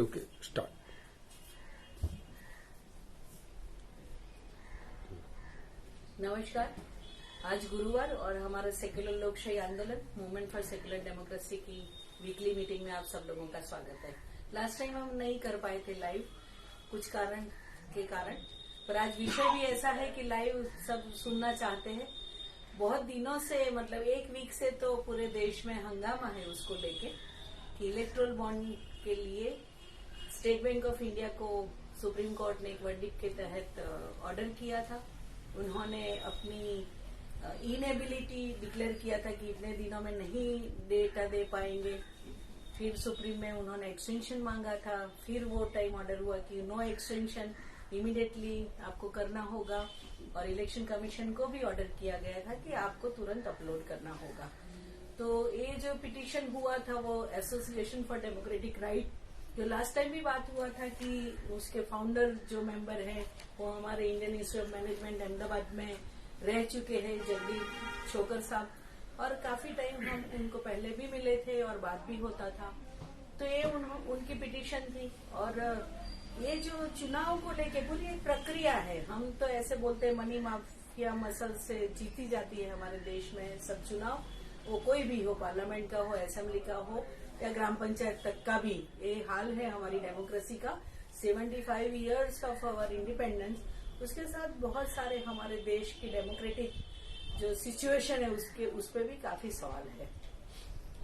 Okay start. नमस्कार। आज गुरुवार और हमारा सेक्युलर लोकशाही आंदोलन मूवमेंट फॉर सेक्युलर डेमोक्रेसी की वीकली मीटिंग में आप सब लोगों का स्वागत है। लास्ट टाइम हम नहीं कर पाए थे लाइव कुछ कारण के कारण, पर आज विषय भी ऐसा है कि लाइव सब सुनना चाहते हैं। बहुत दिनों से मतलब एक वीक से तो पूरे देश में हंगामा है उसको लेके कि इलेक्ट्रल बॉन्ड के लिए स्टेट बैंक ऑफ इंडिया को सुप्रीम कोर्ट ने एक वर्डिक्ट के तहत ऑर्डर किया था। उन्होंने अपनी इनएबिलिटी डिक्लेयर किया था कि इतने दिनों में नहीं डेटा दे पाएंगे। फिर सुप्रीम में उन्होंने एक्सटेंशन मांगा था, फिर वो टाइम ऑर्डर हुआ कि नो एक्सटेंशन, इमीडिएटली आपको करना होगा। और इलेक्शन कमीशन को भी ऑर्डर किया गया था कि आपको तुरंत अपलोड करना होगा। तो ये जो पिटीशन हुआ था वो एसोसिएशन फॉर डेमोक्रेटिक राइट, जो लास्ट टाइम भी बात हुआ था कि उसके फाउंडर जो मेंबर हैं वो हमारे Indian institute of management Ahmedabad में रह चुके हैं, जगदीप छोकर साहब, और काफी टाइम हम उनको पहले भी मिले थे और बात भी होता था। तो ये उनकी पिटीशन थी। और ये जो चुनाव को लेके पूरी एक प्रक्रिया है। हम तो ऐसे बोलते हैं मनी माफिया मसल से जीती जाती है हमारे देश में सब चुनाव, वो कोई भी हो, पार्लियामेंट का हो, असेंबली का हो या ग्राम पंचायत तक का भी। ये हाल है हमारी डेमोक्रेसी का। 75 इयर्स ऑफ आवर इंडिपेंडेंस, उसके साथ बहुत सारे हमारे देश की डेमोक्रेटिक जो सिचुएशन है उस पर भी काफी सवाल है।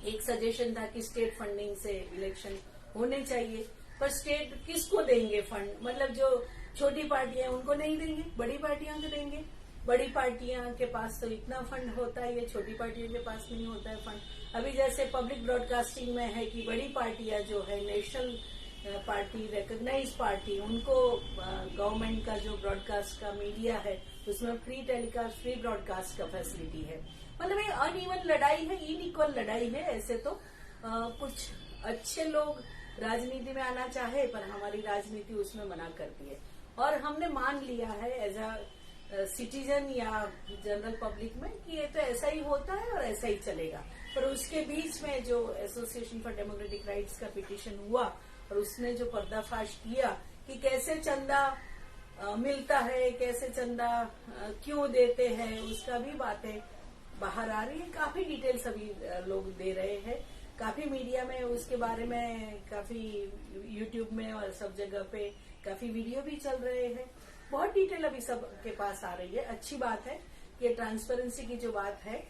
एक सजेशन था कि स्टेट फंडिंग से इलेक्शन होने चाहिए, पर स्टेट किसको देंगे फंड? मतलब जो छोटी पार्टियां उनको नहीं देंगे, बड़ी पार्टियां को देंगे। बड़ी पार्टियां के पास तो इतना फंड होता है, ये छोटी पार्टियों के पास नहीं होता है फंड। अभी जैसे पब्लिक ब्रॉडकास्टिंग में है कि बड़ी पार्टियां जो है नेशनल पार्टी, रिकॉग्नाइज पार्टी, उनको गवर्नमेंट का जो ब्रॉडकास्ट का मीडिया है उसमें फ्री टेलीकास्ट, फ्री ब्रॉडकास्ट का फैसिलिटी है। मतलब ये अनइवन लड़ाई है, इनइक्वल लड़ाई है। ऐसे तो कुछ अच्छे लोग राजनीति में आना चाहे, पर हमारी राजनीति उसमें मना करती है। और हमने मान लिया है एज अ सिटीजन या जनरल पब्लिक में कि ये तो ऐसा ही होता है और ऐसा ही चलेगा। पर उसके बीच में जो एसोसिएशन फॉर डेमोक्रेटिक राइट्स का पिटीशन हुआ और उसने जो पर्दाफाश किया कि कैसे चंदा मिलता है, कैसे चंदा क्यों देते हैं, उसका भी बातें बाहर आ रही है। काफी डिटेल सभी लोग दे रहे हैं, काफी मीडिया में उसके बारे में, काफी यूट्यूब में और सब जगह पे काफी वीडियो भी चल रहे हैं। बहुत डिटेल अभी सब के पास आ रही है। अच्छी बात है, ये ट्रांसपेरेंसी की जो बात है,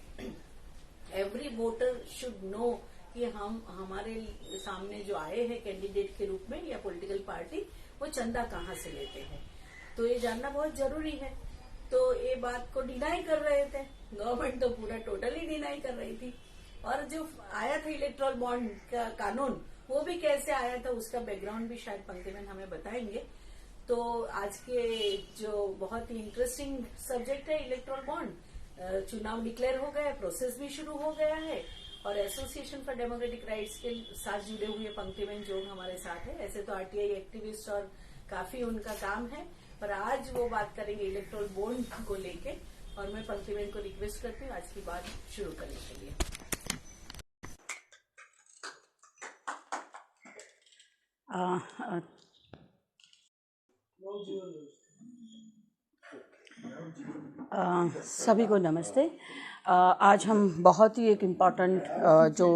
एवरी वोटर शुड नो कि हम हमारे सामने जो आए हैं कैंडिडेट के रूप में या पॉलिटिकल पार्टी, वो चंदा कहाँ से लेते हैं, तो ये जानना बहुत जरूरी है। तो ये बात को डिनाई कर रहे थे, गवर्नमेंट तो पूरा टोटली डिनाई कर रही थी। और जो आया था इलेक्ट्रल बॉन्ड का कानून, वो भी कैसे आया था उसका बैकग्राउंड भी शायद पंक्तिमन हमें बताएंगे। तो आज के जो बहुत ही इंटरेस्टिंग सब्जेक्ट है इलेक्ट्रल बॉन्ड, चुनाव डिक्लेयर हो गया, प्रोसेस भी शुरू हो गया है, और एसोसिएशन फॉर डेमोक्रेटिक राइट्स के साथ जुड़े हुए पंक्तिमन जो हमारे साथ है। ऐसे तो आरटीआई एक्टिविस्ट और काफी उनका काम है, पर आज वो बात करेंगे इलेक्ट्रल बॉन्ड को लेके। और मैं पंक्तिमन को रिक्वेस्ट करती हूँ आज की बात शुरू करने के लिए। सभी को नमस्ते। आज हम बहुत ही एक इम्पॉर्टेंट जो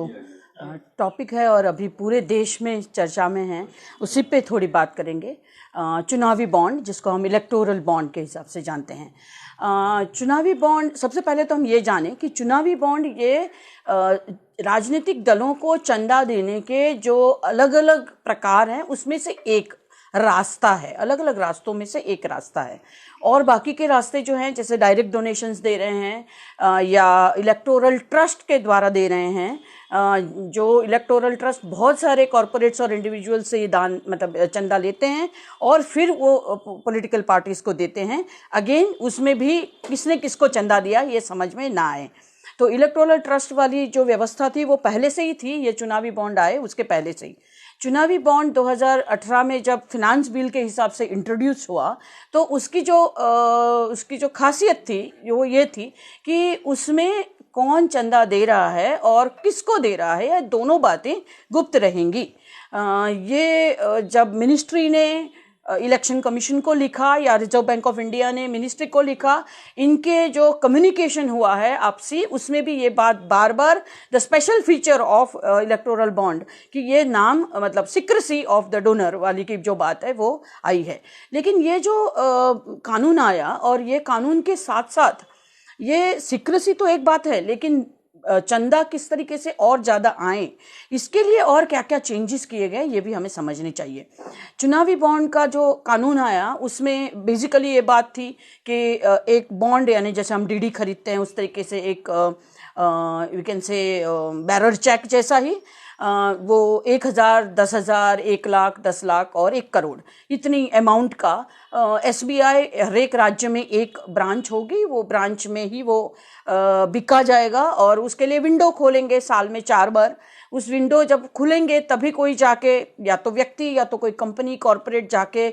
टॉपिक है और अभी पूरे देश में चर्चा में है, उसी पे थोड़ी बात करेंगे। चुनावी बॉन्ड, जिसको हम इलेक्टोरल बॉन्ड के हिसाब से जानते हैं। चुनावी बॉन्ड, सबसे पहले तो हम ये जानें कि चुनावी बॉन्ड ये राजनीतिक दलों को चंदा देने के जो अलग अलग प्रकार हैं उसमें से एक रास्ता है, अलग अलग रास्तों में से एक रास्ता है। और बाकी के रास्ते जो हैं, जैसे डायरेक्ट डोनेशंस दे रहे हैं या इलेक्टोरल ट्रस्ट के द्वारा दे रहे हैं, जो इलेक्टोरल ट्रस्ट बहुत सारे कॉरपोरेट्स और इंडिविजुअल से ये दान मतलब चंदा लेते हैं और फिर वो पॉलिटिकल पार्टीज को देते हैं। अगेन उसमें भी किसने किसको चंदा दिया ये समझ में ना आए। तो इलेक्टोरल ट्रस्ट वाली जो व्यवस्था थी वो पहले से ही थी, ये चुनावी बॉन्ड आए उसके पहले से ही। चुनावी बॉन्ड 2018 में जब फिनांस बिल के हिसाब से इंट्रोड्यूस हुआ तो उसकी जो खासियत थी वो ये थी कि उसमें कौन चंदा दे रहा है और किसको दे रहा है, ये दोनों बातें गुप्त रहेंगी। जब मिनिस्ट्री ने इलेक्शन कमीशन को लिखा या रिजर्व बैंक ऑफ इंडिया ने मिनिस्ट्री को लिखा, इनके जो कम्युनिकेशन हुआ है आपसी, उसमें भी ये बात बार बार the special feature of electoral bond कि ये नाम मतलब सीक्रेसी ऑफ द डोनर वाली की जो बात है वो आई है। लेकिन ये जो कानून आया और ये कानून के साथ साथ ये सीक्रेसी तो एक बात है, लेकिन चंदा किस तरीके से और ज़्यादा आए, इसके लिए और क्या क्या चेंजेस किए गए ये भी हमें समझने चाहिए। चुनावी बॉन्ड का जो कानून आया उसमें बेसिकली ये बात थी कि एक बॉन्ड यानी जैसे हम डीडी खरीदते हैं उस तरीके से एक we can say bearer cheque जैसा ही वो 1,000, 10,000, 1 लाख, 10 लाख और 1 करोड़ इतनी अमाउंट का SBI हर एक राज्य में एक ब्रांच होगी, वो ब्रांच में ही वो बिका जाएगा और उसके लिए विंडो खोलेंगे साल में 4 बार। उस विंडो जब खुलेंगे तभी कोई जाके या तो व्यक्ति या तो कोई कंपनी कॉरपोरेट जाके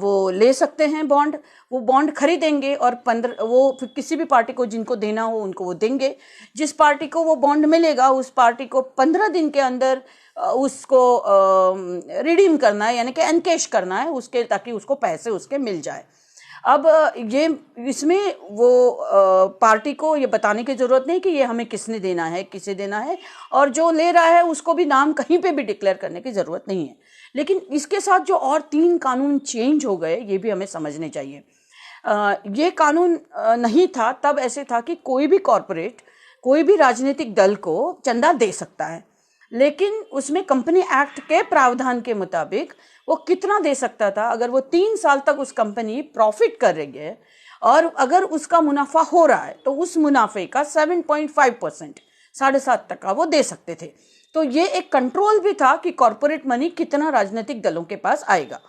वो ले सकते हैं बॉन्ड। वो बॉन्ड खरीदेंगे और वो फिर किसी भी पार्टी को जिनको देना हो उनको वो देंगे। जिस पार्टी को वो बॉन्ड मिलेगा उस पार्टी को 15 दिन के अंदर उसको रिडीम करना है यानी कि एनकैश करना है उसके, ताकि उसको पैसे उसके मिल जाए। अब ये इसमें वो पार्टी को ये बताने की ज़रूरत नहीं कि ये हमें किसने देना है, किसे देना है, और जो ले रहा है उसको भी नाम कहीं पे भी डिक्लेयर करने की ज़रूरत नहीं है। लेकिन इसके साथ जो और 3 कानून चेंज हो गए ये भी हमें समझने चाहिए। ये कानून नहीं था तब, ऐसे था कि कोई भी कॉरपोरेट कोई भी राजनीतिक दल को चंदा दे सकता है, लेकिन उसमें कंपनी एक्ट के प्रावधान के मुताबिक वो कितना दे सकता था। अगर वो 3 साल तक उस कंपनी प्रॉफिट कर रही है और अगर उसका मुनाफा हो रहा है तो उस मुनाफे का 7.5% 7.5% वो दे सकते थे। तो ये एक कंट्रोल भी था कि कॉरपोरेट मनी कितना राजनीतिक दलों के पास आएगा।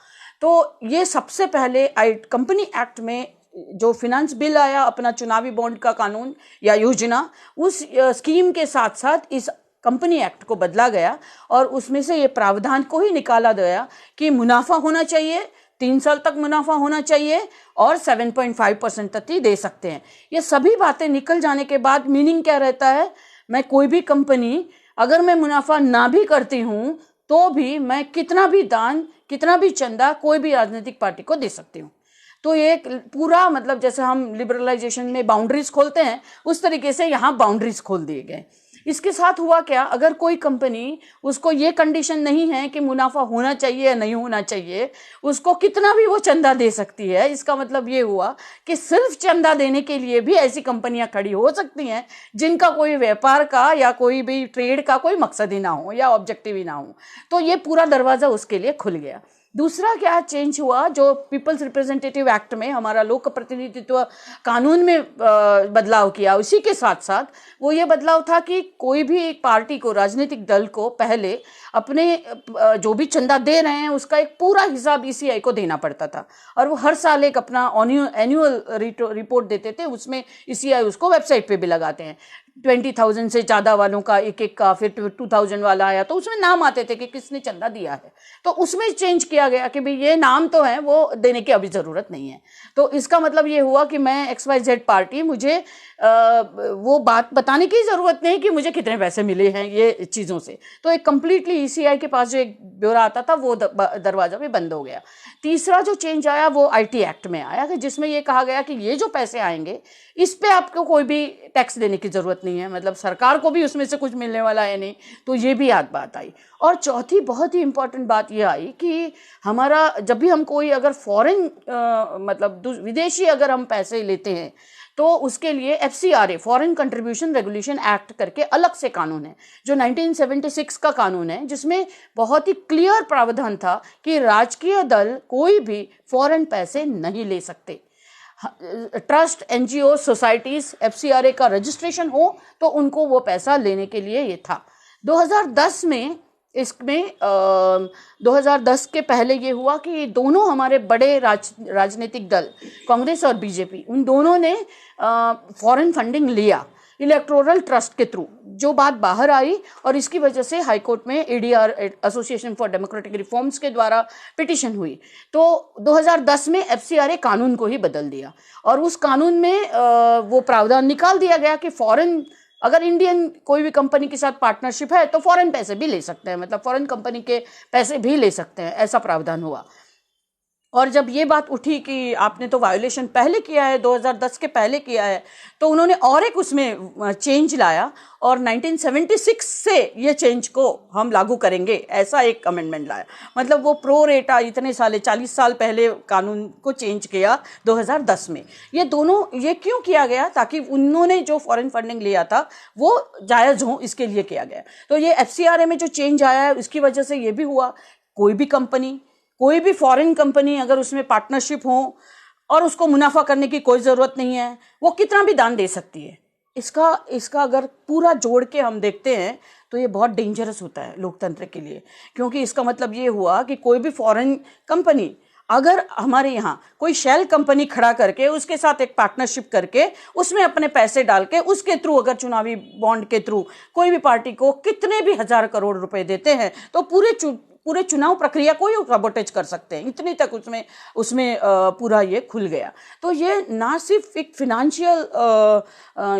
तो ये सबसे पहले कंपनी एक्ट में जो फिनांस बिल आया अपना चुनावी बॉन्ड का कानून या योजना, उस स्कीम के साथ साथ इस कंपनी एक्ट को बदला गया और उसमें से ये प्रावधान को ही निकाला गया कि मुनाफा होना चाहिए, 3 साल तक मुनाफा होना चाहिए और 7.5% तक ही दे सकते हैं। ये सभी बातें निकल जाने के बाद मीनिंग क्या रहता है, मैं कोई भी कंपनी अगर मैं मुनाफा ना भी करती हूँ तो भी मैं कितना भी दान, कितना भी चंदा कोई भी राजनीतिक पार्टी को दे सकती हूँ। तो ये पूरा मतलब जैसे हम लिबरलाइजेशन में बाउंड्रीज खोलते हैं उस तरीके से यहाँ बाउंड्रीज खोल दिए गए। इसके साथ हुआ क्या, अगर कोई कंपनी उसको ये कंडीशन नहीं है कि मुनाफा होना चाहिए या नहीं होना चाहिए, उसको कितना भी वो चंदा दे सकती है। इसका मतलब ये हुआ कि सिर्फ चंदा देने के लिए भी ऐसी कंपनियां खड़ी हो सकती हैं जिनका कोई व्यापार का या कोई भी ट्रेड का कोई मकसद ही ना हो या ऑब्जेक्टिव ही ना हो। तो ये पूरा दरवाज़ा उसके लिए खुल गया। दूसरा क्या चेंज हुआ, जो पीपल्स रिप्रेजेंटेटिव एक्ट में हमारा लोक प्रतिनिधित्व कानून में बदलाव किया, उसी के साथ साथ वो ये बदलाव था कि कोई भी एक पार्टी को, राजनीतिक दल को पहले अपने जो भी चंदा दे रहे हैं उसका एक पूरा हिसाब ECI को देना पड़ता था और वो हर साल एक अपना एनुअल रिपोर्ट देते थे। उसमें ECI उसको वेबसाइट पे भी लगाते हैं। 20,000 से ज़्यादा वालों का एक का, फिर 2,000 वाला आया तो उसमें नाम आते थे कि किसने चंदा दिया है। तो उसमें चेंज किया गया कि भाई ये नाम तो है, वो देने की अभी ज़रूरत नहीं है। तो इसका मतलब ये हुआ कि मैं XYZ पार्टी, मुझे वो बात बताने की ज़रूरत नहीं कि मुझे कितने पैसे मिले हैं ये चीज़ों से। तो एक कम्प्लीटली ECI के पास जो एक ब्यौरा आता था वो दरवाज़ा भी बंद हो गया। तीसरा जो चेंज आया वो IT एक्ट में आया कि जिसमें ये कहा गया कि ये जो पैसे आएंगे इस पे आपको कोई भी टैक्स देने की ज़रूरत नहीं है, मतलब सरकार को भी उसमें से कुछ मिलने वाला है नहीं। तो ये भी बात आई। और चौथी बहुत ही इम्पॉर्टेंट बात ये आई कि हमारा जब भी हम कोई अगर फॉरेन मतलब विदेशी अगर हम पैसे लेते हैं तो उसके लिए FCRA foreign contribution regulation act करके अलग से कानून है जो 1976 का कानून है, जिसमें बहुत ही क्लियर प्रावधान था कि राजकीय दल कोई भी फॉरेन पैसे नहीं ले सकते। ट्रस्ट, NGO, सोसाइटीज FCRA का रजिस्ट्रेशन हो तो उनको वो पैसा लेने के लिए ये था। 2010 में इसमें 2010 के पहले ये हुआ कि दोनों हमारे बड़े राजनीतिक दल कांग्रेस और BJP, उन दोनों ने फॉरेन फंडिंग लिया इलेक्टोरल ट्रस्ट के थ्रू। जो बात बाहर आई और इसकी वजह से हाई कोर्ट में ADR association for democratic reforms के द्वारा पिटिशन हुई। तो 2010 में FCRA कानून को ही बदल दिया और उस कानून में वो प्रावधान निकाल दिया गया कि फॉरेन अगर इंडियन कोई भी कंपनी के साथ पार्टनरशिप है तो फॉरेन पैसे भी ले सकते हैं, मतलब फॉरेन कंपनी के पैसे भी ले सकते हैं, ऐसा प्रावधान हुआ। और जब ये बात उठी कि आपने तो वायोलेशन पहले किया है, 2010 के पहले किया है, तो उन्होंने और एक उसमें चेंज लाया और 1976 से ये चेंज को हम लागू करेंगे, ऐसा एक अमेंडमेंट लाया। मतलब वो प्रो रेटा इतने साल 40 साल पहले कानून को चेंज किया 2010 में। ये दोनों ये क्यों किया गया? ताकि उन्होंने जो फॉरेन फंडिंग लिया था वो जायज़ हो, इसके लिए किया गया। तो ये FCRA में जो चेंज आया है उसकी वजह से ये भी हुआ, कोई भी कंपनी, कोई भी फॉरेन कंपनी अगर उसमें पार्टनरशिप हो और उसको मुनाफा करने की कोई ज़रूरत नहीं है, वो कितना भी दान दे सकती है। इसका अगर पूरा जोड़ के हम देखते हैं तो ये बहुत डेंजरस होता है लोकतंत्र के लिए, क्योंकि इसका मतलब ये हुआ कि कोई भी फॉरेन कंपनी अगर हमारे यहाँ कोई शेल कंपनी खड़ा करके उसके साथ एक पार्टनरशिप करके उसमें अपने पैसे डाल के उसके थ्रू अगर चुनावी बॉन्ड के थ्रू कोई भी पार्टी को कितने भी 1000 करोड़ रुपए देते हैं तो पूरे चुनाव प्रक्रिया को ही सबोटेज कर सकते हैं। इतनी तक उसमें पूरा ये खुल गया। तो ये ना सिर्फ एक financial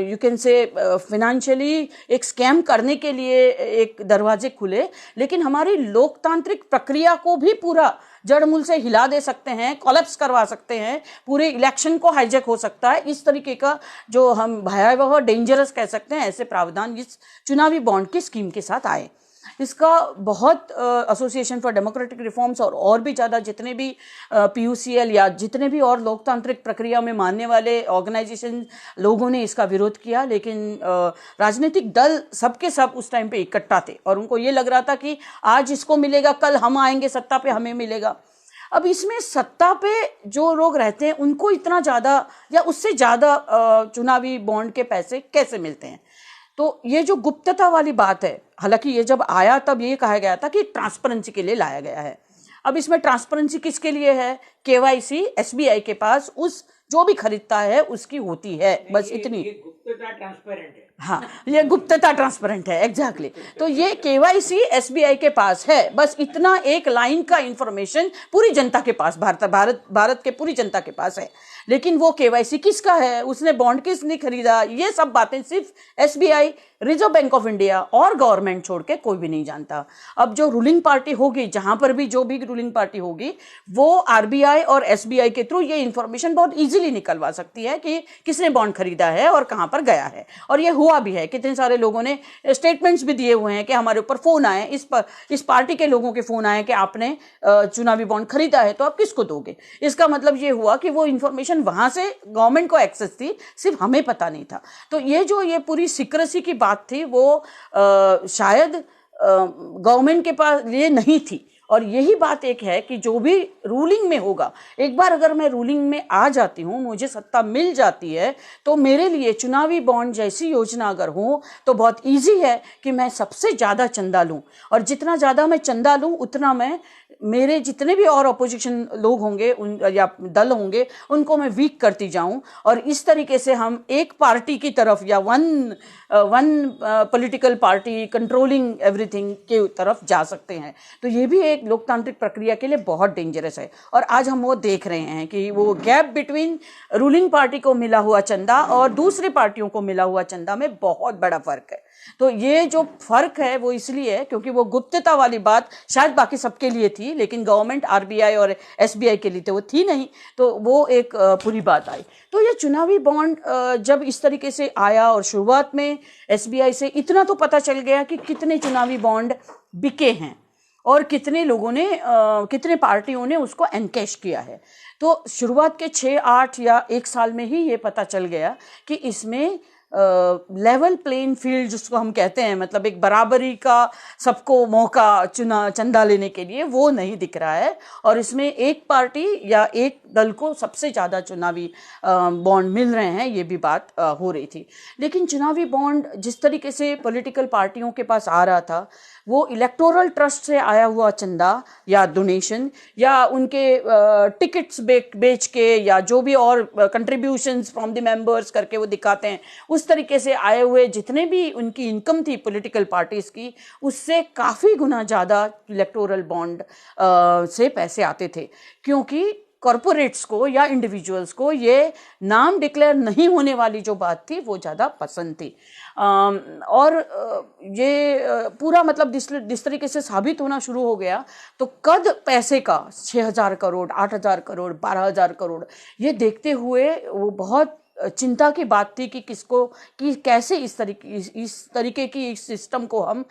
you can say financially एक स्कैम करने के लिए एक दरवाजे खुले, लेकिन हमारी लोकतांत्रिक प्रक्रिया को भी पूरा जड़मूल से हिला दे सकते हैं, कोलैप्स करवा सकते हैं, पूरे इलेक्शन को हाईजैक हो सकता है। इस तरीके का जो हम भयावह डेंजरस कह सकते हैं, ऐसे प्रावधान इस चुनावी बॉन्ड की स्कीम के साथ आए। इसका बहुत एसोसिएशन फॉर डेमोक्रेटिक रिफॉर्म्स और भी ज़्यादा जितने भी PUCL या जितने भी और लोकतांत्रिक प्रक्रिया में मानने वाले ऑर्गेनाइजेशन लोगों ने इसका विरोध किया, लेकिन राजनीतिक दल सबके सब उस टाइम पे इकट्ठा थे और उनको ये लग रहा था कि आज इसको मिलेगा, कल हम आएंगे सत्ता पे, हमें मिलेगा। अब इसमें सत्ता पे जो लोग रहते हैं उनको इतना ज़्यादा या उससे ज़्यादा चुनावी बॉन्ड के पैसे कैसे मिलते हैं? तो ये जो गुप्तता वाली बात है, हालांकि ये जब आया तब ये कहा गया था कि ट्रांसपेरेंसी के लिए लाया गया है। अब इसमें ट्रांसपेरेंसी किसके लिए है? KYC SBI के पास उस जो भी खरीदता है उसकी होती है, बस इतनी। ये गुप्तता ट्रांसपेरेंट है। हाँ, ये गुप्तता ट्रांसपेरेंट है, एग्जैक्टली। तो ये KYC SBI के पास है, बस इतना एक लाइन का इंफॉर्मेशन पूरी जनता के पास, भारत के पूरी जनता के पास है। लेकिन वो KYC किसका है, उसने बॉन्ड किसने खरीदा, ये सब बातें सिर्फ SBI, reserve bank of India और गवर्नमेंट छोड़ के कोई भी नहीं जानता। अब जो रूलिंग पार्टी होगी, जहां पर भी जो भी रूलिंग पार्टी होगी, वो RBI और SBI के थ्रू ये इंफॉर्मेशन बहुत इजीली निकलवा सकती है कि किसने बॉन्ड खरीदा है और कहां पर गया है। और ये हुआ भी है, कितने सारे लोगों ने स्टेटमेंट्स भी दिए हुए हैं कि हमारे ऊपर फोन आए, इस पार्टी के लोगों के फोन आए कि आपने चुनावी बॉन्ड खरीदा है तो आप किसको दोगे। इसका मतलब ये हुआ कि वो इंफॉर्मेशन वहां से गवर्नमेंट को एक्सेस थी, सिर्फ हमें पता नहीं था। तो ये पूरी सीक्रेसी की बात थी, वो शायद गवर्नमेंट के पास ये नहीं थी। और यही बात एक है कि जो भी रूलिंग में होगा, एक बार अगर मैं रूलिंग में आ जाती हूँ, मुझे सत्ता मिल जाती है, तो मेरे लिए चुनावी बॉन्ड जैसी योजना अगर हो तो बहुत इजी है कि मैं सबसे ज़्यादा चंदा लूँ, और जितना ज़्यादा मैं चंदा लूँ उतना मैं मेरे जितने भी और अपोजिशन लोग होंगे या दल होंगे उनको मैं वीक करती जाऊं, और इस तरीके से हम एक पार्टी की तरफ या one political party controlling everything के तरफ जा सकते हैं। तो ये भी एक लोकतांत्रिक प्रक्रिया के लिए बहुत डेंजरस है। और आज हम वो देख रहे हैं कि वो गैप बिटवीन रूलिंग पार्टी को मिला हुआ चंदा और दूसरी पार्टियों को मिला हुआ चंदा में बहुत बड़ा फर्क है। तो ये जो फर्क है वो इसलिए है क्योंकि वो गुप्तता वाली बात शायद बाकी सबके लिए थी, लेकिन गवर्नमेंट RBI और SBI के लिए तो वो थी नहीं, तो वो एक पूरी बात आई। तो ये चुनावी बॉन्ड जब इस तरीके से आया और शुरुआत में SBI से इतना तो पता चल गया कि कितने चुनावी बॉन्ड बिके हैं और कितने लोगों ने कितने पार्टियों ने उसको एनकैश किया है। तो शुरुआत के 6-8 या 1 साल में ही ये पता चल गया कि इसमें लेवल प्लेइंग फील्ड जिसको हम कहते हैं, मतलब एक बराबरी का सबको मौका चंदा लेने के लिए, वो नहीं दिख रहा है। और इसमें एक पार्टी या एक दल को सबसे ज़्यादा चुनावी बॉन्ड मिल रहे हैं, ये भी बात हो रही थी। लेकिन चुनावी बॉन्ड जिस तरीके से पॉलिटिकल पार्टियों के पास आ रहा था, वो इलेक्टोरल ट्रस्ट से आया हुआ चंदा या डोनेशन या उनके टिकट्स बेच के या जो भी और कंट्रीब्यूशंस फ्रॉम द मेंबर्स करके वो दिखाते हैं, उस तरीके से आए हुए जितने भी उनकी इनकम थी पॉलिटिकल पार्टीज की, उससे काफ़ी गुना ज़्यादा इलेक्टोरल बॉन्ड से पैसे आते थे। क्योंकि कॉरपोरेट्स को या इंडिविजुअल्स को ये नाम डिक्लेयर नहीं होने वाली जो बात थी वो ज़्यादा पसंद थी। और ये पूरा मतलब जिस तरीके से साबित होना शुरू हो गया, तो कद पैसे का 6,000 करोड़, 8,000 करोड़, 12,000 करोड़, ये देखते हुए वो बहुत चिंता की बात थी कि किसको कि कैसे इस तरीके की इस सिस्टम को हम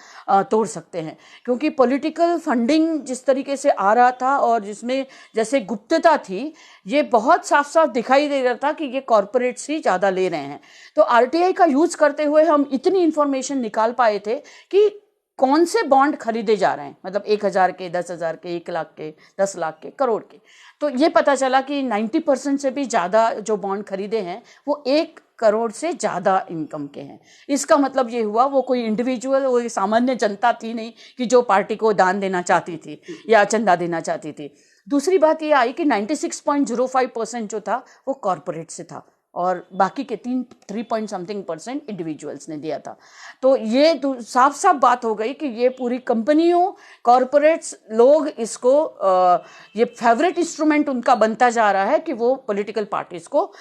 तोड़ सकते हैं, क्योंकि पॉलिटिकल फंडिंग जिस तरीके से आ रहा था और जिसमें जैसे गुप्तता थी, ये बहुत साफ साफ दिखाई दे रहा था कि ये कॉरपोरेट्स ही ज़्यादा ले रहे हैं। तो आरटीआई का यूज़ करते हुए हम इतनी इन्फॉर्मेशन निकाल पाए थे कि कौन से बॉन्ड खरीदे जा रहे हैं, मतलब 1,000 के, 10,000 के, 1 लाख के, 10 लाख के, करोड़ के। तो ये पता चला कि 90% से भी ज़्यादा जो बॉन्ड खरीदे हैं वो 1 करोड़ से ज़्यादा इनकम के हैं। इसका मतलब ये हुआ वो कोई इंडिविजुअल, वो सामान्य जनता थी नहीं कि जो पार्टी को दान देना चाहती थी या चंदा देना चाहती थी। दूसरी बात ये आई कि 96.05% जो था वो कॉरपोरेट से था और बाकी के 3.something% इंडिविजुअल्स ने दिया था। तो ये साफ साफ बात हो गई कि ये पूरी कंपनियों, कॉरपोरेट्स, लोग इसको ये फेवरेट इंस्ट्रूमेंट उनका बनता जा रहा है कि वो पॉलिटिकल पार्टीज को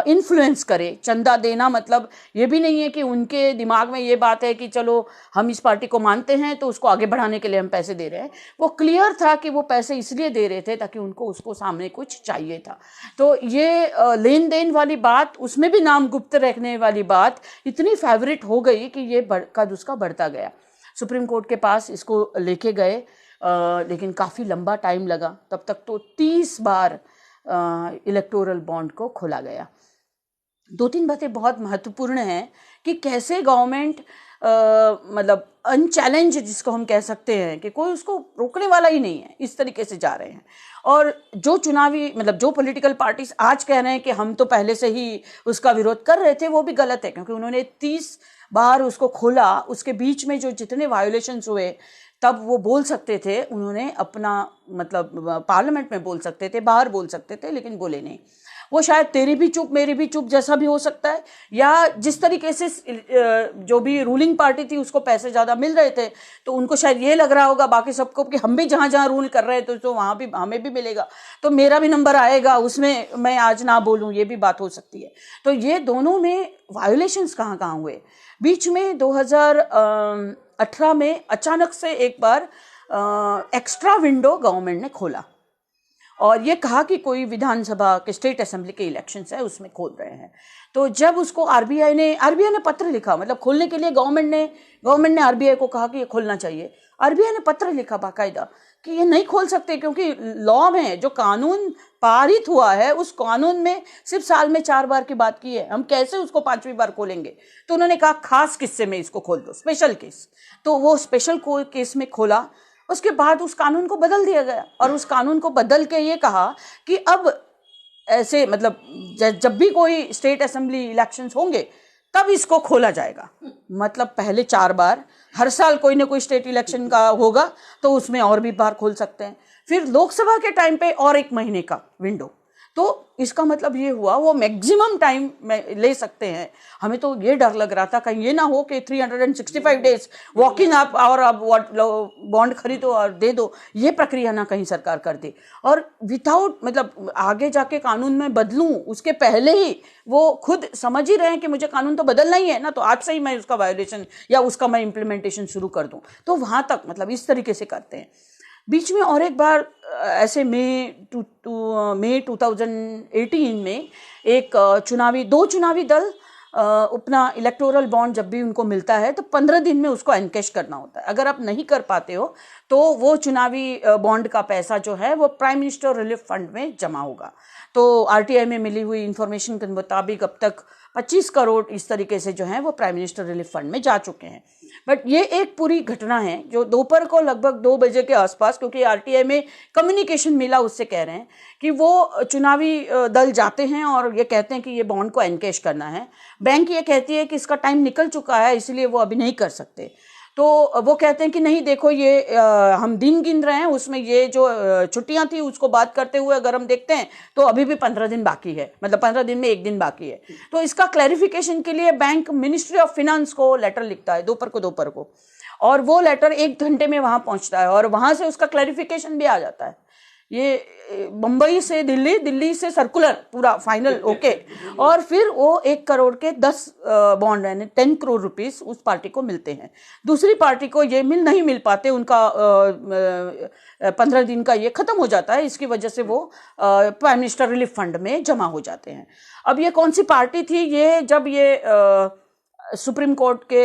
इन्फ्लुएंस करे। चंदा देना मतलब ये भी नहीं है कि उनके दिमाग में ये बात है कि चलो हम इस पार्टी को मानते हैं तो उसको आगे बढ़ाने के लिए हम पैसे दे रहे हैं। वो क्लियर था कि वो पैसे इसलिए दे रहे थे ताकि उनको उसको सामने कुछ चाहिए था। तो ये लेन देन वाली बात, उसमें भी नाम गुप्त रखने वाली बात इतनी फेवरेट हो गई कि ये कद उसका बढ़ता गया। सुप्रीम कोर्ट के पास इसको लेके गए, लेकिन काफ़ी लंबा टाइम लगा। तब तक तो 30 बार इलेक्टोरल बॉन्ड को खोला गया। 2-3 बातें बहुत महत्वपूर्ण हैं कि कैसे गवर्नमेंट मतलब अनचैलेंज, जिसको हम कह सकते हैं कि कोई उसको रोकने वाला ही नहीं है, इस तरीके से जा रहे हैं। और जो चुनावी मतलब जो पॉलिटिकल पार्टीज आज कह रहे हैं कि हम तो पहले से ही उसका विरोध कर रहे थे, वो भी गलत है, क्योंकि उन्होंने 30 बार उसको खोला। उसके बीच में जो जितने वायोलेशंस हुए तब वो बोल सकते थे, उन्होंने अपना मतलब पार्लियामेंट में बोल सकते थे, बाहर बोल सकते थे, लेकिन बोले नहीं। वो शायद तेरी भी चुप मेरी भी चुप जैसा भी हो सकता है, या जिस तरीके से जो भी रूलिंग पार्टी थी उसको पैसे ज़्यादा मिल रहे थे तो उनको शायद ये लग रहा होगा बाकी सबको कि हम भी जहाँ जहाँ रूल कर रहे थे तो वहाँ भी हमें भी मिलेगा, तो मेरा भी नंबर आएगा, उसमें मैं आज ना बोलूँ, ये भी बात हो सकती है। तो ये दोनों में वायोलेशंस कहाँ कहाँ हुए। बीच में 2018 में अचानक से एक बार एक्स्ट्रा विंडो गवर्नमेंट ने खोला और ये कहा कि कोई विधानसभा के, स्टेट असेंबली के इलेक्शंस है उसमें खोल रहे हैं। तो जब उसको आरबीआई ने पत्र लिखा, मतलब खोलने के लिए गवर्नमेंट ने आरबीआई को कहा कि ये खोलना चाहिए। आरबीआई ने पत्र लिखा बाकायदा कि ये नहीं खोल सकते, क्योंकि लॉ में जो कानून पारित हुआ है उस कानून में सिर्फ साल में 4 बार की बात की है, हम कैसे उसको 5वीं बार खोलेंगे। तो उन्होंने कहा खास किस्से में इसको खोल दो, स्पेशल केस। तो वो स्पेशल केस में खोला। उसके बाद उस कानून को बदल दिया गया और उस कानून को बदल के ये कहा कि अब ऐसे मतलब जब भी कोई स्टेट असेंबली इलेक्शंस होंगे तब इसको खोला जाएगा। मतलब पहले 4 बार, हर साल कोई ना कोई स्टेट इलेक्शन का होगा तो उसमें और भी बार खोल सकते हैं। फिर लोकसभा के टाइम पे और 1 महीने का विंडो। तो इसका मतलब ये हुआ वो मैक्सिमम टाइम में ले सकते हैं। हमें तो ये डर लग रहा था कहीं ये ना हो कि 365 डेज वॉक इन आप और आप बॉन्ड खरीदो और दे दो, ये प्रक्रिया ना कहीं सरकार कर दे। और विदाउट मतलब आगे जाके कानून में बदलूं उसके पहले ही वो खुद समझ ही रहे हैं कि मुझे कानून तो बदलना ही है ना, तो आज से ही मैं उसका वायोलेशन या उसका मैं इम्प्लीमेंटेशन शुरू कर दूं। तो वहाँ तक मतलब इस तरीके से करते हैं। बीच में और एक बार ऐसे मई 2018 में एक 2 चुनावी दल अपना इलेक्टोरल बॉन्ड जब भी उनको मिलता है तो 15 दिन में उसको एनकैश करना होता है। अगर आप नहीं कर पाते हो तो वो चुनावी बॉन्ड का पैसा जो है वो प्राइम मिनिस्टर रिलीफ फंड में जमा होगा। तो आरटीआई में मिली हुई इंफॉर्मेशन के मुताबिक अब तक 25 करोड़ इस तरीके से जो है वो प्राइम मिनिस्टर रिलीफ फंड में जा चुके हैं। बट ये एक पूरी घटना है जो दोपहर को लगभग 2 बजे के आसपास, क्योंकि आरटीआई में कम्युनिकेशन मिला, उससे कह रहे हैं कि वो चुनावी दल जाते हैं और ये कहते हैं कि ये बॉन्ड को एनकैश करना है। बैंक ये कहती है कि इसका टाइम निकल चुका है इसलिए वो अभी नहीं कर सकते। तो वो कहते हैं कि नहीं देखो ये हम दिन गिन रहे हैं, उसमें ये जो छुट्टियां थी उसको बात करते हुए अगर हम देखते हैं तो अभी भी 15 दिन बाकी है, मतलब 15 दिन में 1 दिन बाकी है। तो इसका क्लैरिफिकेशन के लिए बैंक मिनिस्ट्री ऑफ फिनेंस को लेटर लिखता है दोपहर को और वो लेटर 1 घंटे में वहाँ पहुँचता है और वहाँ से उसका क्लैरिफिकेशन भी आ जाता है। ये मुंबई से दिल्ली, दिल्ली से सर्कुलर पूरा फाइनल ओके, और फिर वो 1 करोड़ के 10 बॉन्ड यानी 10 करोड़ रुपीस उस पार्टी को मिलते हैं। दूसरी पार्टी को ये नहीं मिल पाते, उनका 15 दिन का ये खत्म हो जाता है, इसकी वजह से वो प्राइम मिनिस्टर रिलीफ फंड में जमा हो जाते हैं। अब ये कौन सी पार्टी थी, ये जब ये सुप्रीम कोर्ट के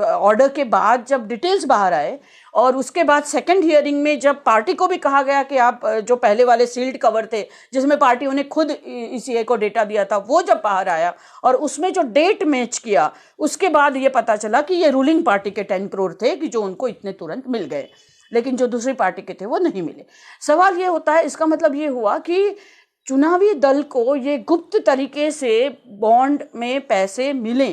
ऑर्डर के बाद जब डिटेल्स बाहर आए और उसके बाद सेकंड हियरिंग में जब पार्टी को भी कहा गया कि आप जो पहले वाले सील्ड कवर थे जिसमें पार्टियों ने खुद ईसीआई को डेटा दिया था, वो जब बाहर आया और उसमें जो डेट मैच किया, उसके बाद ये पता चला कि ये रूलिंग पार्टी के 10 करोड़ थे कि जो उनको इतने तुरंत मिल गए, लेकिन जो दूसरी पार्टी के थे वो नहीं मिले। सवाल ये होता है, इसका मतलब ये हुआ कि चुनावी दल को ये गुप्त तरीके से बॉन्ड में पैसे मिले,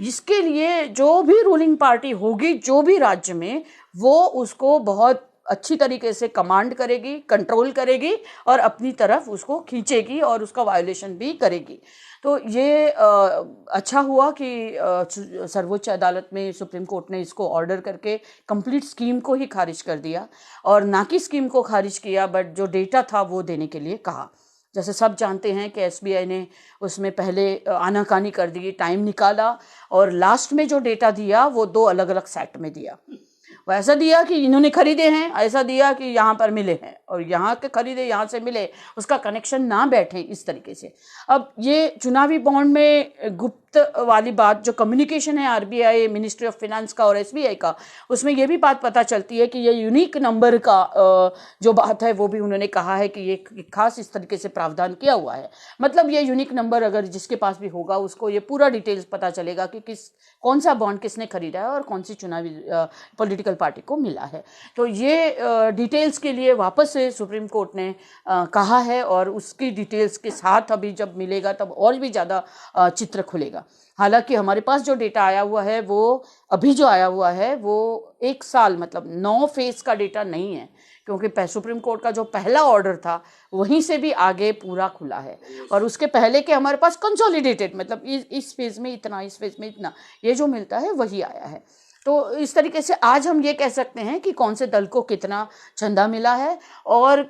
इसके लिए जो भी रूलिंग पार्टी होगी जो भी राज्य में, वो उसको बहुत अच्छी तरीके से कमांड करेगी, कंट्रोल करेगी और अपनी तरफ उसको खींचेगी और उसका वायोलेशन भी करेगी। तो ये अच्छा हुआ कि सर्वोच्च अदालत में सुप्रीम कोर्ट ने इसको ऑर्डर करके कंप्लीट स्कीम को ही खारिज कर दिया, और ना कि स्कीम को खारिज किया बट जो डेटा था वो देने के लिए कहा। जैसे सब जानते हैं कि एसबीआई ने उसमें पहले आनाकानी कर दी, टाइम निकाला और लास्ट में जो डेटा दिया वो 2 अलग अलग सेट में दिया। वो ऐसा दिया कि इन्होंने खरीदे हैं, ऐसा दिया कि यहाँ पर मिले हैं, और यहाँ के खरीदे यहाँ से मिले, उसका कनेक्शन ना बैठे इस तरीके से। अब ये चुनावी बॉन्ड में गुप्त वाली बात जो कम्युनिकेशन है आरबीआई, मिनिस्ट्री ऑफ फाइनेंस का और एसबीआई का, उसमें ये भी बात पता चलती है कि ये यूनिक नंबर का जो बात है वो भी उन्होंने कहा है कि ये खास इस तरीके से प्रावधान किया हुआ है। मतलब ये यूनिक नंबर अगर जिसके पास भी होगा उसको ये पूरा डिटेल्स पता चलेगा कि कौन सा बॉन्ड किसने खरीदा है और कौन सी चुनावी पॉलिटिकल पार्टी को मिला है। तो ये डिटेल्स के लिए वापस से सुप्रीम कोर्ट ने कहा है, और उसकी डिटेल्स के साथ अभी जब मिलेगा तब और भी ज़्यादा चित्र खुलेगा। हालांकि हमारे पास जो डेटा आया हुआ है वो अभी जो आया हुआ है वो 1 साल मतलब 9 फेज का डेटा नहीं है, क्योंकि सुप्रीम कोर्ट का जो पहला ऑर्डर था वहीं से भी आगे पूरा खुला है, और उसके पहले के हमारे पास कंसोलिडेटेड मतलब इस फेज में इतना, इस फेज में इतना, ये जो मिलता है वही आया है। तो इस तरीके से आज हम ये कह सकते हैं कि कौन से दल को कितना चंदा मिला है और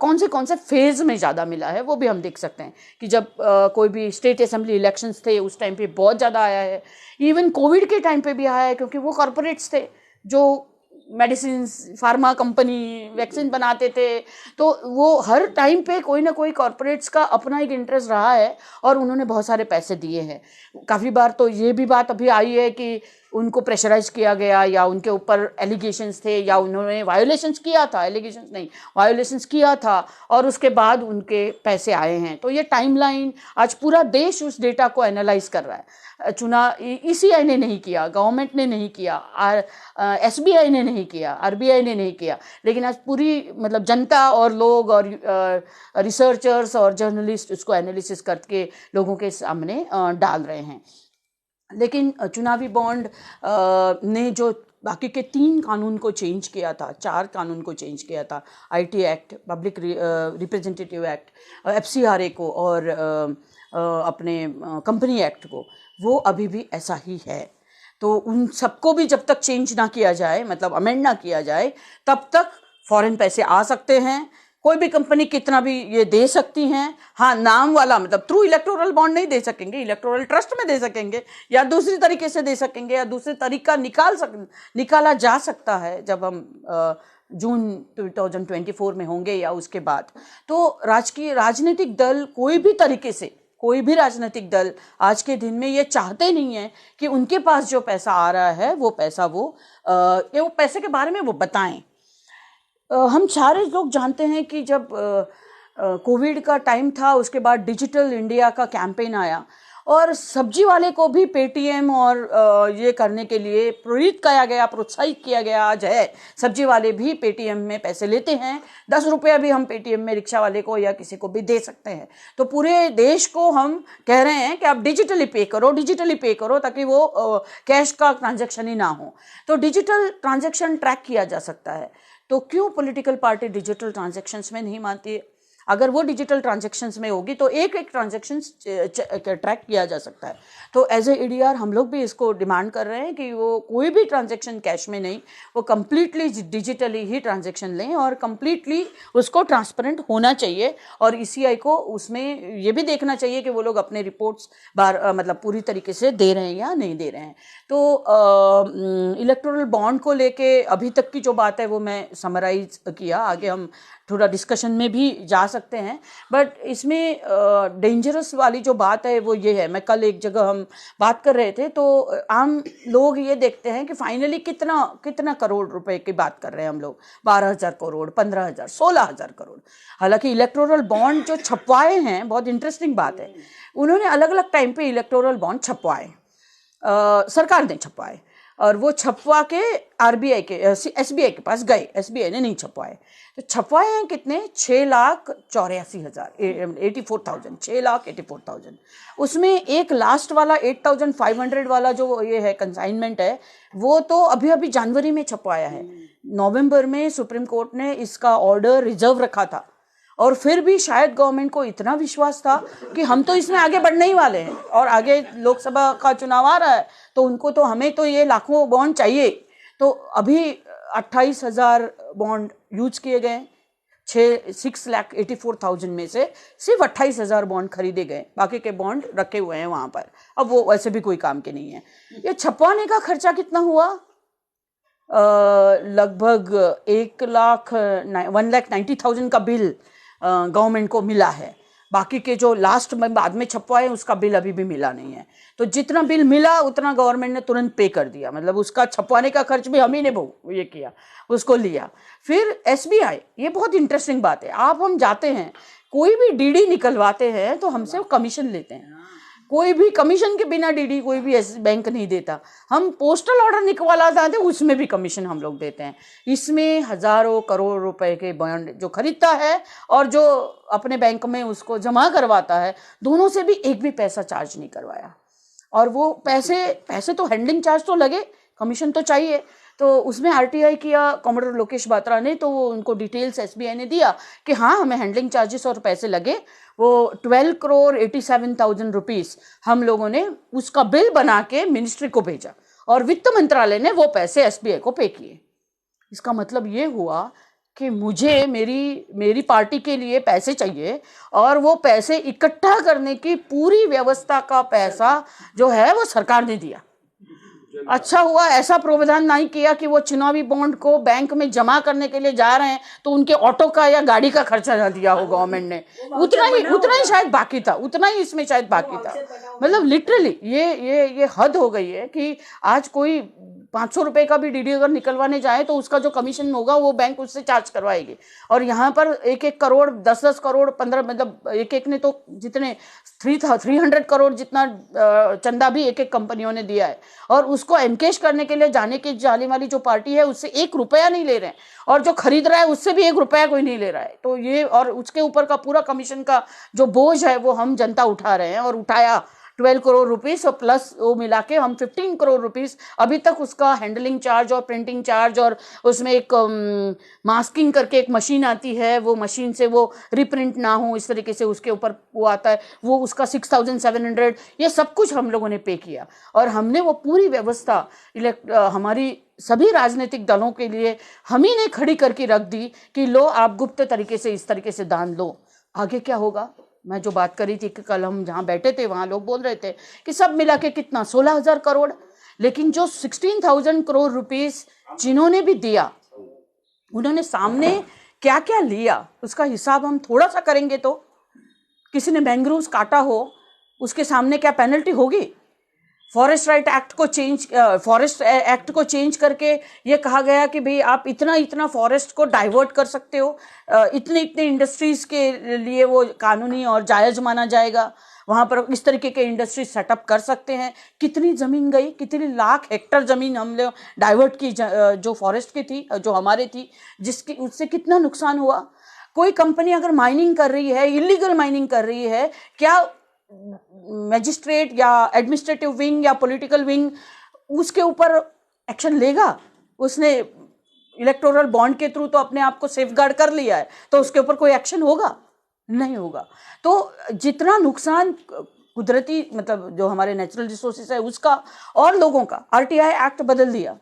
कौन से फेज में ज़्यादा मिला है वो भी हम देख सकते हैं कि जब कोई भी स्टेट असेंबली इलेक्शंस थे उस टाइम पे बहुत ज़्यादा आया है, इवन कोविड के टाइम पे भी आया है, क्योंकि वो कॉरपोरेट्स थे जो मेडिसिन, फार्मा कंपनी वैक्सीन बनाते थे, तो वो हर टाइम पे कोई ना कोई कॉरपोरेट्स का अपना एक इंटरेस्ट रहा है और उन्होंने बहुत सारे पैसे दिए हैं। काफ़ी बार तो ये भी बात अभी आई है कि उनको प्रेशराइज किया गया या उनके ऊपर एलिगेशंस थे या उन्होंने वायोलेशंस किया था, एलिगेशंस नहीं वायोलेशंस किया था और उसके बाद उनके पैसे आए हैं। तो ये टाइमलाइन आज पूरा देश उस डेटा को एनालाइज कर रहा है। ईसीआई ने नहीं किया, गवर्नमेंट ने नहीं किया, एसबीआई ने नहीं किया, आरबीआई ने नहीं किया, लेकिन आज पूरी मतलब जनता और लोग और रिसर्चर्स और जर्नलिस्ट उसको एनालिसिस करके लोगों के सामने डाल रहे हैं। लेकिन चुनावी बॉन्ड ने जो बाकी के 3 कानून को चेंज किया था, 4 कानून को चेंज किया था, IT act, public representative act, FCRA को और अपने कंपनी एक्ट को, वो अभी भी ऐसा ही है। तो उन सबको भी जब तक चेंज ना किया जाए, मतलब अमेंड ना किया जाए, तब तक फॉरेन पैसे आ सकते हैं। कोई भी कंपनी कितना भी ये दे सकती हैं, हाँ नाम वाला मतलब थ्रू इलेक्टोरल बॉन्ड नहीं दे सकेंगे, इलेक्टोरल ट्रस्ट में दे सकेंगे या दूसरी तरीके से दे सकेंगे या दूसरे तरीका निकाला जा सकता है जब हम जून 2024 में होंगे या उसके बाद। तो राजनीतिक दल कोई भी तरीके से, कोई भी राजनीतिक दल आज के दिन में ये चाहते नहीं है कि उनके पास जो पैसा आ रहा है वो पैसा वो पैसे के बारे में वो बताएं। हम सारे लोग जानते हैं कि जब कोविड का टाइम था उसके बाद डिजिटल इंडिया का कैंपेन आया और सब्जी वाले को भी पेटीएम और ये करने के लिए प्रेरित किया गया, प्रोत्साहित किया गया। आज है सब्जी वाले भी पेटीएम में पैसे लेते हैं, 10 रुपया भी हम पेटीएम में रिक्शा वाले को या किसी को भी दे सकते हैं। तो पूरे देश को हम कह रहे हैं कि आप डिजिटली पे करो ताकि वो कैश का ट्रांजैक्शन ही ना हो। तो डिजिटल ट्रांजैक्शन ट्रैक किया जा सकता है। तो क्यों पॉलिटिकल पार्टी डिजिटल ट्रांजैक्शंस में नहीं मानती है? अगर वो डिजिटल ट्रांजेक्शन्स में होगी तो एक एक ट्रांजेक्शन ट्रैक किया जा सकता है। तो एज ए EDR हम लोग भी इसको डिमांड कर रहे हैं कि वो कोई भी ट्रांजेक्शन कैश में नहीं, वो कम्प्लीटली डिजिटली ही ट्रांजेक्शन लें और कम्प्लीटली उसको ट्रांसपेरेंट होना चाहिए। और ECI को उसमें ये भी देखना चाहिए कि वो लोग अपने रिपोर्ट्स मतलब पूरी तरीके से दे रहे हैं या नहीं दे रहे हैं। तो इलेक्टोरल बॉन्ड को लेके अभी तक की जो बात है वो मैं समराइज किया, आगे हम थोड़ा डिस्कशन में भी जा सकते हैं। बट इसमें डेंजरस वाली जो बात है वो ये है, मैं कल एक जगह हम बात कर रहे थे तो आम लोग ये देखते हैं कि फाइनली कितना करोड़ रुपए की बात कर रहे हैं हम लोग, 12,000 करोड़, 15,000, 16,000 करोड़। हालांकि इलेक्टोरल बॉन्ड जो छपवाए हैं, बहुत इंटरेस्टिंग बात है, उन्होंने अलग अलग टाइम पे इलेक्टोरल बॉन्ड छपवाए, सरकार ने छपवाए और वो छपवा के RBI के SBI के पास गए, SBI ने नहीं छपवाए। तो छपवाए हैं कितने, 6,84,000, 84,000, 6,84,000। उसमें एक लास्ट वाला 8,500 वाला जो ये है कंसाइनमेंट है, वो तो अभी अभी जनवरी में छपवाया है। नवंबर में सुप्रीम कोर्ट ने इसका ऑर्डर रिजर्व रखा था और फिर भी शायद गवर्नमेंट को इतना विश्वास था कि हम तो इसमें आगे बढ़ने ही वाले हैं और आगे लोकसभा का चुनाव आ रहा है तो उनको तो हमें तो ये लाखों बॉन्ड चाहिए। तो अभी 28,000 बॉन्ड यूज किए गए, 6,84,000 में से सिर्फ 28,000 बॉन्ड खरीदे गए, बाकी के बॉन्ड रखे हुए हैं वहां पर। अब वो वैसे भी कोई काम के नहीं है। ये छपवाने का खर्चा कितना हुआ, लगभग 1,90,000 का बिल गवर्नमेंट को मिला है। बाकी के जो लास्ट में बाद में छपवाए उसका बिल अभी भी मिला नहीं है। तो जितना बिल मिला उतना गवर्नमेंट ने तुरंत पे कर दिया, मतलब उसका छपवाने का खर्च भी हम ही ने ये किया, उसको लिया। फिर SBI, ये बहुत इंटरेस्टिंग बात है, हम जाते हैं कोई भी DD निकलवाते हैं तो हमसे वो कमीशन लेते हैं। कोई भी कमीशन के बिना DD कोई भी बैंक नहीं देता। हम पोस्टल ऑर्डर निकलवाते हैं उसमें भी कमीशन हम लोग देते हैं। इसमें हजारों करोड़ रुपए के बॉन्ड जो खरीदता है और जो अपने बैंक में उसको जमा करवाता है, दोनों से भी एक भी पैसा चार्ज नहीं करवाया। और वो पैसे तो हैंडलिंग चार्ज तो लगे, कमीशन तो चाहिए। तो उसमें RTI किया कॉमोडोर लोकेश बात्रा ने, तो उनको डिटेल्स SBI ने दिया कि हाँ हमें हैंडलिंग चार्जेस और पैसे लगे। वो 12,87,000 रुपीस हम लोगों ने उसका बिल बना के मिनिस्ट्री को भेजा और वित्त मंत्रालय ने वो पैसे SBI को पे किए। इसका मतलब ये हुआ कि मुझे मेरी पार्टी के लिए पैसे चाहिए और वो पैसे इकट्ठा करने की पूरी व्यवस्था का पैसा जो है वो सरकार ने दिया। अच्छा हुआ ऐसा प्रावधान नहीं किया कि वो चुनावी बॉन्ड को बैंक में जमा करने के लिए जा रहे हैं तो उनके ऑटो का या गाड़ी का खर्चा ना दिया हो गवर्नमेंट ने। उतना ही शायद बाकी था, उतना ही इसमें शायद बाकी था। मतलब लिटरली ये हद हो गई है कि आज कोई 500 रुपए का भी DD अगर निकलवाने जाए तो उसका जो कमीशन होगा वो बैंक उससे चार्ज करवाएगी। और यहाँ पर 1-1 करोड़, 10-10 करोड़, 15, मतलब एक ने तो जितने 300 करोड़ जितना चंदा भी एक कंपनियों ने दिया है और उसको एनकेश करने के लिए जाने वाली जो पार्टी है उससे 1 रुपया नहीं ले रहे हैं और जो खरीद रहा है उससे भी 1 रुपया कोई नहीं ले रहा है। तो ये, और उसके ऊपर का पूरा कमीशन का जो बोझ है वो हम जनता उठा रहे हैं और उठाया 12 करोड़ रुपीस और प्लस वो मिला के हम 15 करोड़ रुपीस अभी तक उसका हैंडलिंग चार्ज और प्रिंटिंग चार्ज, और उसमें एक मास्किंग करके एक मशीन आती है, वो मशीन से वो रिप्रिंट ना हो इस तरीके से उसके ऊपर वो आता है, वो उसका 6,700, ये सब कुछ हम लोगों ने पे किया। और हमने वो पूरी व्यवस्था हमारी सभी राजनीतिक दलों के लिए हम ही ने खड़ी करके रख दी कि लो आप गुप्त तरीके से इस तरीके से दान लो। आगे क्या होगा, मैं जो बात करी थी कि कल हम जहाँ बैठे थे वहाँ लोग बोल रहे थे कि सब मिला के कितना 16,000 करोड़, लेकिन जो 16,000 करोड़ रुपीस जिन्होंने भी दिया उन्होंने सामने क्या क्या लिया उसका हिसाब हम थोड़ा सा करेंगे तो किसी ने मैंग्रोव्स काटा हो उसके सामने क्या पेनल्टी होगी। फॉरेस्ट एक्ट को चेंज करके ये कहा गया कि भाई आप इतना फॉरेस्ट को डाइवर्ट कर सकते हो, इतने इंडस्ट्रीज के लिए वो कानूनी और जायज माना जाएगा, वहां पर इस तरीके के इंडस्ट्री सेटअप कर सकते हैं। कितनी जमीन गई, कितनी लाख हेक्टर जमीन हम लोग डाइवर्ट की जो फॉरेस्ट की थी, जो हमारे थी, जिसकी उससे कितना नुकसान हुआ। कोई कंपनी अगर माइनिंग कर रही है, इलीगल माइनिंग कर रही है, क्या मैजिस्ट्रेट या एडमिनिस्ट्रेटिव विंग या पॉलिटिकल विंग उसके ऊपर एक्शन लेगा? उसने इलेक्टोरल बॉन्ड के थ्रू तो अपने आप को सेफगार्ड कर लिया है, तो उसके ऊपर कोई एक्शन होगा? नहीं होगा। तो जितना नुकसान कुदरती मतलब जो हमारे नेचुरल रिसोर्सेज है उसका और लोगों का, आरटीआई एक्ट बदल दिया।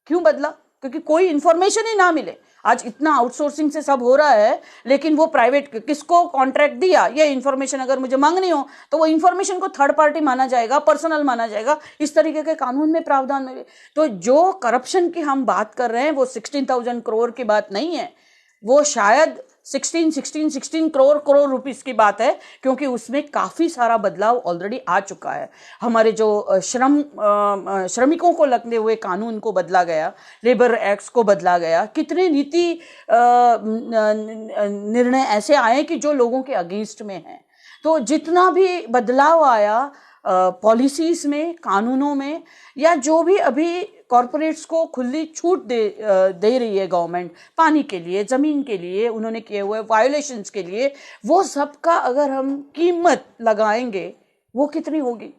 क्यों बदला? क्योंकि कोई इंफॉर्मेशन ही ना मिले। आज इतना आउटसोर्सिंग से सब हो रहा है, लेकिन वो प्राइवेट किसको कॉन्ट्रैक्ट दिया, ये इंफॉर्मेशन अगर मुझे मांगनी हो तो वो इंफॉर्मेशन को थर्ड पार्टी माना जाएगा, पर्सनल माना जाएगा। इस तरीके के कानून में प्रावधान मिले। तो जो करप्शन की हम बात कर रहे हैं वो 16,000 करोड़ की बात नहीं है, वो शायद 16 करोड़ रुपीस की बात है, क्योंकि उसमें काफी सारा बदलाव ऑलरेडी आ चुका है। हमारे जो श्रमिकों को लगने हुए कानून को बदला गया, लेबर एक्ट को बदला गया, कितने नीति निर्णय ऐसे आए कि जो लोगों के अगेंस्ट में हैं। तो जितना भी बदलाव आया पॉलिसीज में, कानूनों में, या जो भी अभी कॉरपोरेट्स को खुली छूट दे रही है गवर्नमेंट पानी के लिए, जमीन के लिए, उन्होंने किए हुए वायोलेशंस के लिए, वो सबका अगर हम कीमत लगाएंगे वो कितनी होगी?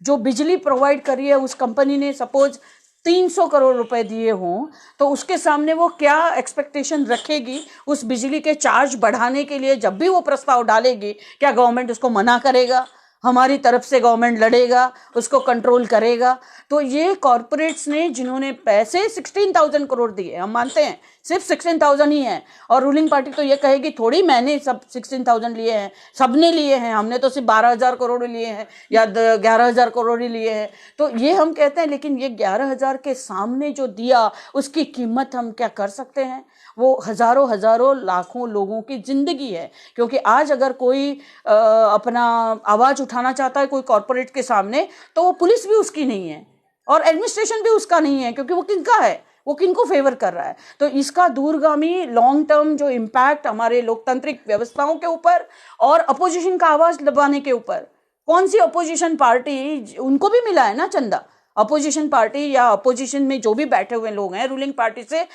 जो बिजली प्रोवाइड करी है उस कंपनी ने सपोज 300 करोड़ रुपए दिए हों, तो उसके सामने वो क्या एक्सपेक्टेशन रखेगी उस बिजली के चार्ज बढ़ाने के लिए? जब भी वो प्रस्ताव डालेगी, क्या गवर्नमेंट उसको मना करेगा? हमारी तरफ से गवर्नमेंट लड़ेगा, उसको कंट्रोल करेगा? तो ये कॉरपोरेट्स ने जिन्होंने पैसे 16,000 करोड़ दिए, हम मानते हैं सिर्फ 16,000 ही है, और रूलिंग पार्टी तो ये कहेगी थोड़ी मैंने सब 16,000 लिए हैं, सबने लिए हैं, हमने तो सिर्फ 12,000 करोड़ लिए हैं या 11,000 करोड़ ही लिए हैं। तो ये हम कहते हैं, लेकिन ये 11,000 के सामने जो दिया उसकी कीमत हम क्या कर सकते हैं? वो हजारों लाखों लोगों की जिंदगी है। क्योंकि आज अगर कोई अपना आवाज उठाना चाहता है कोई कॉरपोरेट के सामने, तो वो पुलिस भी उसकी नहीं है और एडमिनिस्ट्रेशन भी उसका नहीं है, क्योंकि वो किनका है, वो किनको फेवर कर रहा है। तो इसका दूरगामी लॉन्ग टर्म जो इम्पैक्ट हमारे लोकतांत्रिक व्यवस्थाओं के ऊपर और अपोजिशन का आवाज दबाने के ऊपर, कौन सी अपोजिशन पार्टी, उनको भी मिला है ना चंदा। अपोजिशन पार्टी या अपोजिशन में जो भी बैठे हुए लोग हैं रूलिंग पार्टी से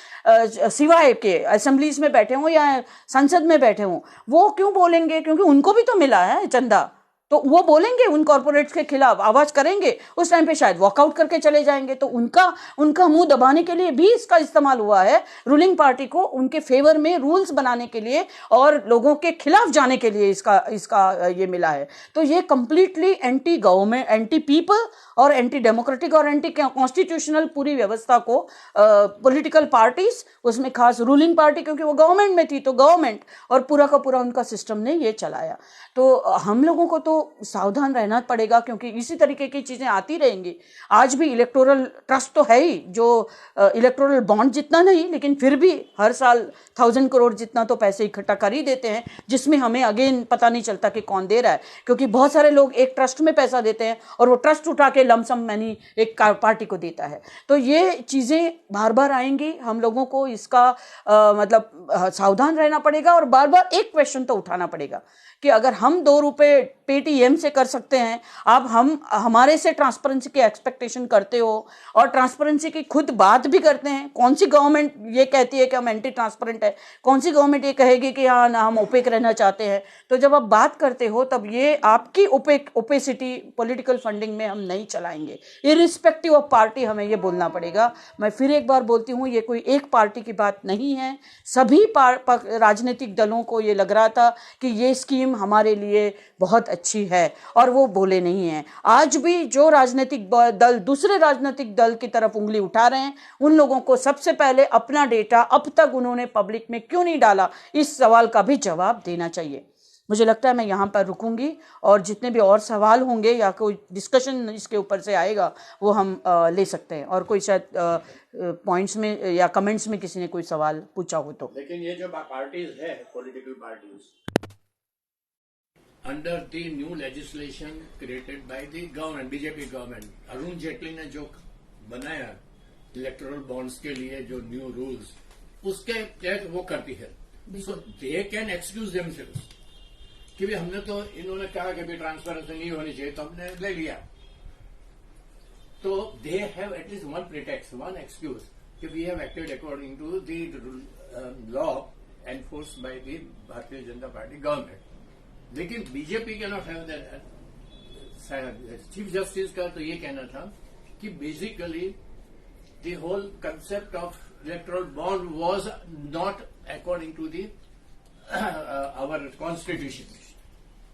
सिवाय के, असेंबलीज में बैठे हों या संसद में बैठे हों, वो क्यों बोलेंगे? क्योंकि उनको भी तो मिला है चंदा। तो वो बोलेंगे, उन कॉर्पोरेट्स के खिलाफ आवाज करेंगे, उस टाइम पे शायद वॉकआउट करके चले जाएंगे। तो उनका मुंह दबाने के लिए भी इसका इस्तेमाल हुआ है, रूलिंग पार्टी को उनके फेवर में रूल्स बनाने के लिए और लोगों के खिलाफ जाने के लिए इसका ये मिला है। तो ये completely anti government, anti people और एंटी डेमोक्रेटिक और एंटी कॉन्स्टिट्यूशनल पूरी व्यवस्था को पॉलिटिकल पार्टीज, उसमें खास रूलिंग पार्टी, क्योंकि वो गवर्नमेंट में थी तो गवर्नमेंट और पूरा का पूरा उनका सिस्टम ने ये चलाया। तो हम लोगों को तो सावधान रहना पड़ेगा, क्योंकि इसी तरीके की चीजें आती रहेंगी। आज भी इलेक्टोरल ट्रस्ट तो है ही, जो इलेक्टोरल बॉन्ड जितना नहीं, लेकिन फिर भी हर साल 1,000 करोड़ जितना तो पैसे इकट्ठा कर ही देते हैं, जिसमें हमें अगेन पता नहीं चलता कि कौन दे रहा है। क्योंकि बहुत सारे लोग एक ट्रस्ट में पैसा देते हैं और वो ट्रस्ट उठा के लमसम मनी एक पार्टी को देता है। तो ये चीजें बार बार आएंगी, हम लोगों को इसका सावधान रहना पड़ेगा और बार बार एक क्वेश्चन तो उठाना पड़ेगा कि अगर हम 2 रुपए पेटीएम से कर सकते हैं, अब हम हमारे से ट्रांसपेरेंसी की एक्सपेक्टेशन करते हो और ट्रांसपेरेंसी की खुद बात भी करते हैं। कौन सी गवर्नमेंट ये कहती है कि हम एंटी ट्रांसपेरेंट है? कौन सी गवर्नमेंट ये कहेगी कि हाँ ना हम ओपेक रहना चाहते हैं? तो जब आप बात करते हो तब ये आपकी ओपेसिटी पॉलिटिकल फंडिंग में हम नहीं चलाएंगे, इरिस्पेक्टिव ऑफ पार्टी, हमें ये बोलना पड़ेगा। मैं फिर एक बार बोलती हूँ, ये कोई एक पार्टी की बात नहीं है, सभी राजनीतिक दलों को ये लग रहा था कि ये स्कीम हमारे लिए बहुत अच्छी है और वो बोले नहीं है। आज भी जो राजनीतिक दल दूसरे राजनीतिक दल की तरफ उंगली उठा रहे हैं, उन लोगों को सबसे पहले अपना डेटा अब तक उन्होंने पब्लिक में क्यों नहीं डाला, इस सवाल का भी जवाब देना चाहिए। मुझे लगता है मैं यहाँ पर रुकूंगी और जितने भी और सवाल होंगे या कोई डिस्कशन इसके ऊपर से आएगा वो हम ले सकते हैं। और कोई शायद पॉइंट्स में या कमेंट्स में किसी ने कोई सवाल पूछा हो तो। लेकिन ये जो पार्टीज है, political parties, under the new legislation created by the government, BJP government, Arun Jaitley ने जो बनाया इलेक्टोरल बॉन्ड्स के लिए जो न्यू रूल्स, उसके तहत वो करती है। सो दे कैन एक्सक्यूज देमसेल्व्स कि भी हमने तो, इन्होंने कहा कि भी ट्रांसपेरेंसी नहीं होनी चाहिए तो हमने ले लिया। तो they have at least one pretext, one excuse कि we have acted according to the law enforced by the Bharatiya Janata Party government. लेकिन BJP can not have that. Chief justice का तो ये कहना था कि basically the whole concept of electoral bond was not according to the our constitution.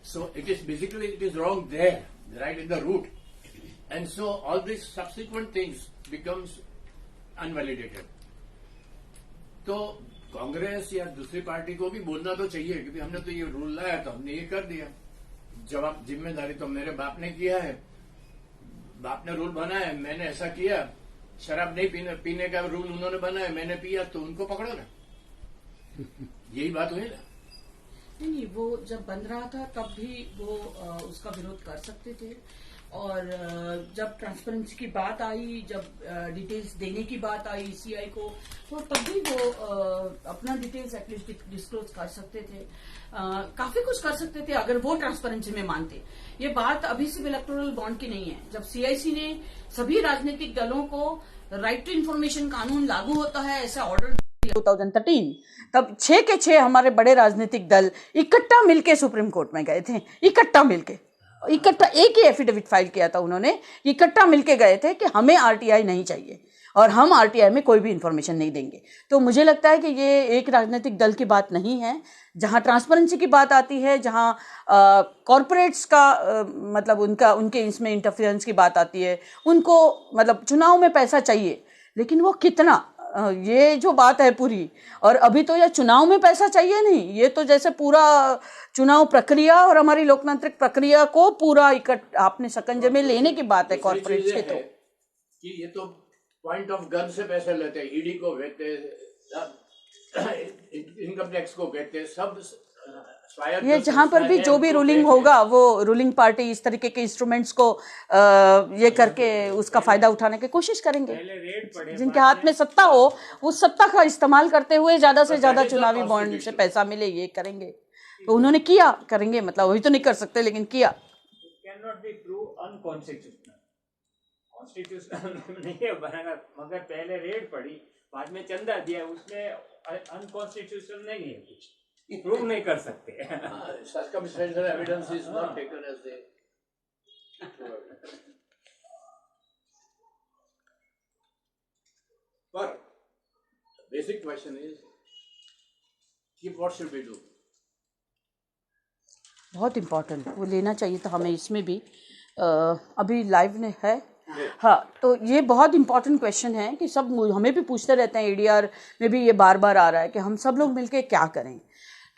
So it is wrong there, right in the root. And so all these subsequent things becomes unvalidated. तो कांग्रेस या दूसरी party को भी बोलना तो चाहिए, क्योंकि हमने तो ये रूल लाया तो हमने ये कर दिया। जवाब जिम्मेदारी तो मेरे बाप ने किया है, बाप ने रूल बनाया, मैंने ऐसा किया। शराब नहीं पीने का रूल उन्होंने बनाया, मैंने पिया, तो उनको पकड़ो ना। यही बात हुई ना। नहीं, वो जब बन रहा था तब भी वो उसका विरोध कर सकते थे, और जब ट्रांसपेरेंसी की बात आई, जब डिटेल्स देने की बात आई ईसीआई को, तो तब भी वो अपना डिटेल्स एटलीस्ट डिस्क्लोज कर सकते थे। काफी कुछ कर सकते थे अगर वो ट्रांसपेरेंसी में मानते। ये बात अभी सिर्फ इलेक्टोरल बॉन्ड की नहीं है। जब सीआईसी ने सभी राजनीतिक दलों को राइट टू इन्फॉर्मेशन कानून लागू होता है ऐसा ऑर्डर 2013, तब 6 के 6 हमारे बड़े राजनीतिक दल इकट्ठा मिलके सुप्रीम कोर्ट में गए थे। इकट्ठा एक ही एफिडेविट फाइल किया था उन्होंने, इकट्ठा मिलके गए थे कि हमें आरटीआई नहीं चाहिए और हम आरटीआई में कोई भी इंफॉर्मेशन नहीं देंगे। तो मुझे लगता है कि ये एक राजनीतिक दल की बात नहीं है। जहां ट्रांसपेरेंसी की बात आती है, जहां कॉरपोरेट्स का मतलब उनके इसमें इंटरफेरेंस की बात आती है, उनको मतलब चुनाव में पैसा चाहिए, लेकिन वो कितना, ये जो बात है पूरी। और अभी तो यह चुनाव में पैसा चाहिए नहीं, ये तो जैसे पूरा चुनाव प्रक्रिया और हमारी लोकतांत्रिक प्रक्रिया को पूरा आपने सकंजे में लेने की बात है कॉर्पोरेट्स के। तो कि ये तो पॉइंट ऑफ गन से पैसे लेते हैं, ईडी को भेजते, इनकम टैक्स को भेजते, सब ये जहां पर भी जो भी रूलिंग होगा वो रूलिंग पार्टी इस तरीके के इंस्ट्रूमेंट्स को ये करके उसका फायदा उठाने की कोशिश करेंगे। जिनके हाथ में सत्ता हो उस सत्ता का इस्तेमाल करते हुए ज्यादा से ज्यादा चुनावी बॉन्ड से पैसा मिले, ये करेंगे। तो उन्होंने किया, करेंगे, मतलब अभी तो नहीं कर सकते लेकिन किया। Can not be prove unconstitutional, constitutional नहीं है बना, मगर पहले रेड पड़ी, बाद में चंदा दिया, उसमें अनकॉन्स्टिट्यूशनल नहीं है, कुछ प्रूव नहीं कर सकते। Circumstantial evidence is not taken as the but the basic question is what should we do? बहुत इम्पोर्टेंट वो लेना चाहिए था हमें इसमें भी। अभी लाइव ने है, हाँ, तो ये बहुत इम्पोर्टेंट क्वेश्चन है कि सब हमें भी पूछते रहते हैं, एडीआर में भी ये बार बार आ रहा है कि हम सब लोग मिलके क्या करें।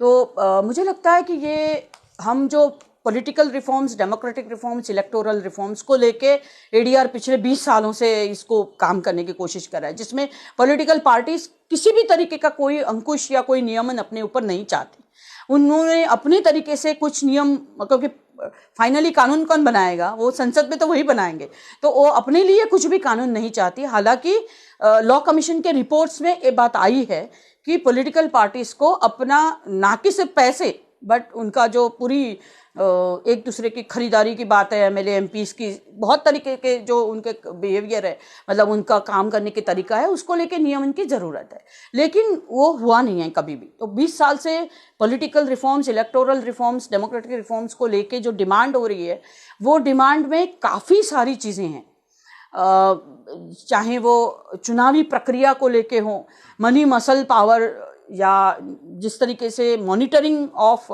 तो मुझे लगता है कि ये हम जो political reforms, democratic reforms, electoral reforms को लेके एडीआर पिछले 20 सालों से इसको काम करने की कोशिश कर रहा है, जिसमें पॉलिटिकल पार्टीज किसी भी तरीके का कोई अंकुश या कोई नियमन अपने ऊपर नहीं चाहती। उन्होंने अपने तरीके से कुछ नियम, क्योंकि फाइनली कानून कौन बनाएगा, वो संसद में तो वही बनाएंगे, तो वो अपने लिए कुछ भी कानून नहीं चाहती। हालांकि लॉ कमीशन के रिपोर्ट्स में ये बात आई है कि पॉलिटिकल पार्टीज को अपना ना कि सिर्फ पैसे, बट उनका जो पूरी एक दूसरे की खरीदारी की बात है, एमएलए एमपीस की, बहुत तरीके के जो उनके बिहेवियर है, मतलब उनका काम करने के तरीका है, उसको लेके नियमन की ज़रूरत है, लेकिन वो हुआ नहीं है कभी भी। तो 20 साल से political reforms, electoral reforms, democratic reforms को लेके जो डिमांड हो रही है, वो डिमांड में काफ़ी सारी चीज़ें हैं। चाहे वो चुनावी प्रक्रिया को लेके हो, मनी मसल पावर, या जिस तरीके से monitoring of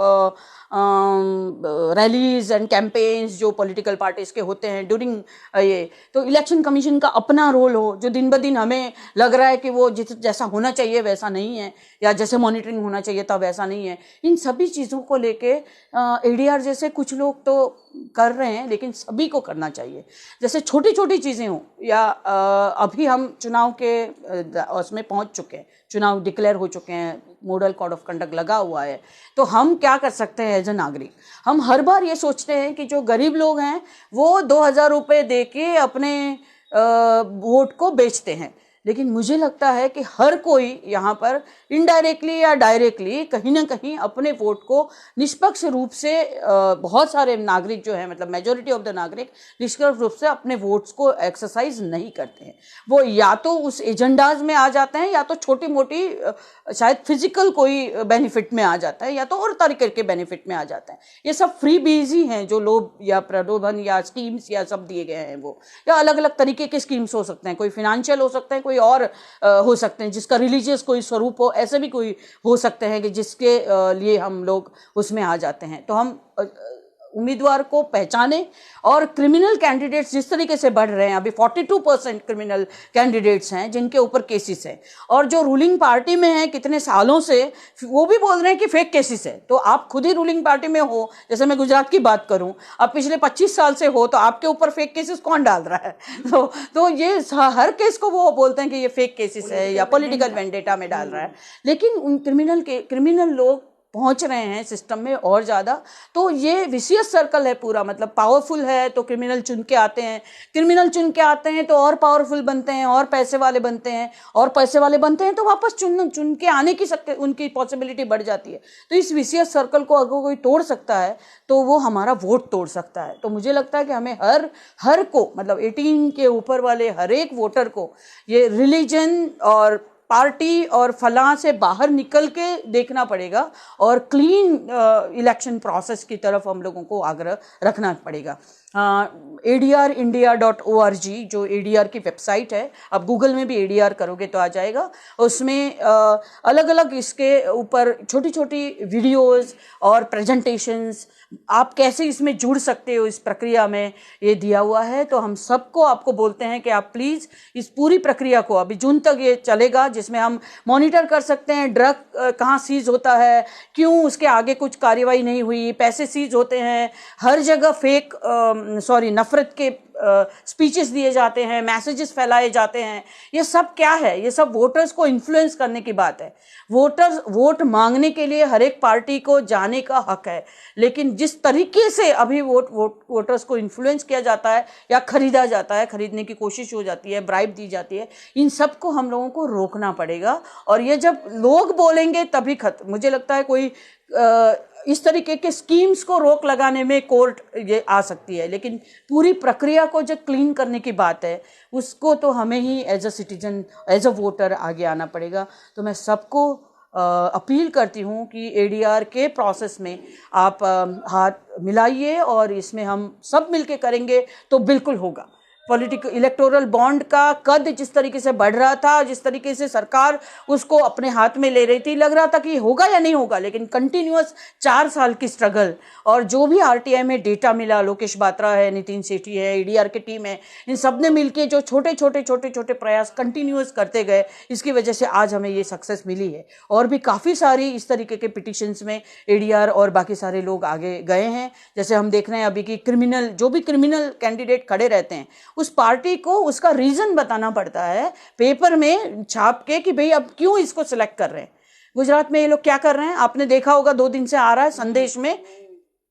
rallies and campaigns जो पॉलिटिकल पार्टीज के होते हैं ड्यूरिंग ये, तो इलेक्शन कमीशन का अपना रोल हो, जो दिन ब दिन हमें लग रहा है कि वो जैसा होना चाहिए वैसा नहीं है, या जैसे मॉनिटरिंग होना चाहिए था वैसा नहीं है। इन सभी चीज़ों को लेके एडीआर जैसे कुछ लोग तो कर रहे हैं, लेकिन सभी को करना चाहिए। जैसे छोटी छोटी चीज़ें हों, या अभी हम चुनाव के उसमें पहुंच चुके हैं, चुनाव डिक्लेयर हो चुके हैं, मॉडल कोड ऑफ कंडक्ट लगा हुआ है, तो हम क्या कर सकते हैं एज ए नागरिक? हम हर बार ये सोचते हैं कि जो गरीब लोग हैं वो 2000 रुपये दे के अपने वोट को बेचते हैं, लेकिन मुझे लगता है कि हर कोई यहाँ पर इनडायरेक्टली या डायरेक्टली कहीं ना कहीं अपने वोट को निष्पक्ष रूप से, बहुत सारे नागरिक जो है, मतलब मेजॉरिटी ऑफ द नागरिक निष्पक्ष रूप से अपने वोट्स को एक्सरसाइज नहीं करते हैं। वो या तो उस एजेंडाज में आ जाते हैं, या तो छोटी मोटी शायद फिजिकल कोई बेनिफिट में आ जाता है, या तो और तरीके के बेनिफिट में आ जाता है। ये सब फ्री बीज ही हैं जो लोग या प्रलोभन या स्कीम्स या सब दिए गए हैं वो, या अलग अलग तरीके के स्कीम्स हो सकते हैं, कोई फिनेंशियल हो सकते हैं, कोई कोई और हो सकते हैं, जिसका रिलीजियस कोई स्वरूप हो, ऐसे भी कोई हो सकते हैं कि जिसके लिए हम लोग उसमें आ जाते हैं। तो हम उम्मीदवार को पहचाने, और क्रिमिनल कैंडिडेट्स जिस तरीके से बढ़ रहे हैं, अभी 42% क्रिमिनल कैंडिडेट्स हैं जिनके ऊपर केसेस हैं, और जो रूलिंग पार्टी में हैं कितने सालों से, वो भी बोल रहे हैं कि फेक केसेस है। तो आप खुद ही रूलिंग पार्टी में हो, जैसे मैं गुजरात की बात करूं, आप पिछले 25 साल से हो, तो आपके ऊपर फेक केसेस कौन डाल रहा है? तो ये हर केस को वो बोलते हैं कि ये फेक केसेस है या पॉलिटिकल वेंडेटा में डाल रहा है। लेकिन उन क्रिमिनल लोग पहुंच रहे हैं सिस्टम में और ज़्यादा। तो ये विशियस सर्कल है पूरा, मतलब पावरफुल है तो क्रिमिनल चुन के आते हैं, क्रिमिनल चुन के आते हैं तो और पावरफुल बनते हैं, और पैसे वाले बनते हैं, और पैसे वाले बनते हैं तो वापस चुन के आने की उनकी पॉसिबिलिटी बढ़ जाती है। तो इस विशियस सर्कल को अगर कोई तोड़ सकता है तो वो हमारा वोट तोड़ सकता है। तो मुझे लगता है कि हमें हर को, मतलब 18 के ऊपर वाले हर एक वोटर को ये रिलीजन और पार्टी और फलां से बाहर निकल के देखना पड़ेगा, और क्लीन इलेक्शन प्रोसेस की तरफ हम लोगों को आग्रह रखना पड़ेगा। ADRindia.org जो ADR की वेबसाइट है, आप गूगल में भी ADR करोगे तो आ जाएगा। उसमें अलग अलग इसके ऊपर छोटी छोटी वीडियोस और प्रेजेंटेशंस, आप कैसे इसमें जुड़ सकते हो इस प्रक्रिया में, ये दिया हुआ है। तो हम सबको आपको बोलते हैं कि आप प्लीज़ इस पूरी प्रक्रिया को, अभी जून तक ये चलेगा, जिसमें हम मॉनिटर कर सकते हैं ड्रग कहाँ सीज होता है, क्यों उसके आगे कुछ कार्रवाई नहीं हुई, पैसे सीज होते हैं, हर जगह फेक नफरत के स्पीचेस दिए जाते हैं, मैसेजेस फैलाए जाते हैं। ये सब क्या है? ये सब वोटर्स को इन्फ्लुएंस करने की बात है। वोटर्स वोट मांगने के लिए हर एक पार्टी को जाने का हक है, लेकिन जिस तरीके से अभी वोटर्स को इन्फ्लुएंस किया जाता है या खरीदा जाता है, खरीदने की कोशिश हो जाती है, ब्राइब दी जाती है, इन सब को हम लोगों को रोकना पड़ेगा। और ये जब लोग बोलेंगे तभी मुझे लगता है कोई इस तरीके के स्कीम्स को रोक लगाने में कोर्ट ये आ सकती है, लेकिन पूरी प्रक्रिया को जो क्लीन करने की बात है उसको तो हमें ही as a citizen, as a voter आगे आना पड़ेगा। तो मैं सबको अपील करती हूँ कि ADR के प्रोसेस में आप हाथ मिलाइए, और इसमें हम सब मिलके करेंगे तो बिल्कुल होगा। पॉलिटिकल इलेक्टोरल बॉन्ड का कद जिस तरीके से बढ़ रहा था, जिस तरीके से सरकार उसको अपने हाथ में ले रही थी, लग रहा था कि होगा या नहीं होगा, लेकिन कंटिन्यूअस 4 साल की स्ट्रगल, और जो भी RTI में डेटा मिला, लोकेश बात्रा है, नितिन सेठी है, ADR की टीम है, इन सब ने मिलके जो छोटे छोटे प्रयास कंटिन्यूअस करते गए, इसकी वजह से आज हमें ये सक्सेस मिली है। और भी काफ़ी सारी इस तरीके के पिटिशंस में ADR और बाकी सारे लोग आगे गए हैं। जैसे हम देख रहे हैं अभी कि जो भी क्रिमिनल कैंडिडेट खड़े रहते हैं, उस पार्टी को उसका रीजन बताना पड़ता है पेपर में छाप के कि भाई अब क्यों इसको सिलेक्ट कर रहे हैं। गुजरात में ये लोग क्या कर रहे हैं, आपने देखा होगा, 2 दिन से आ रहा है, संदेश में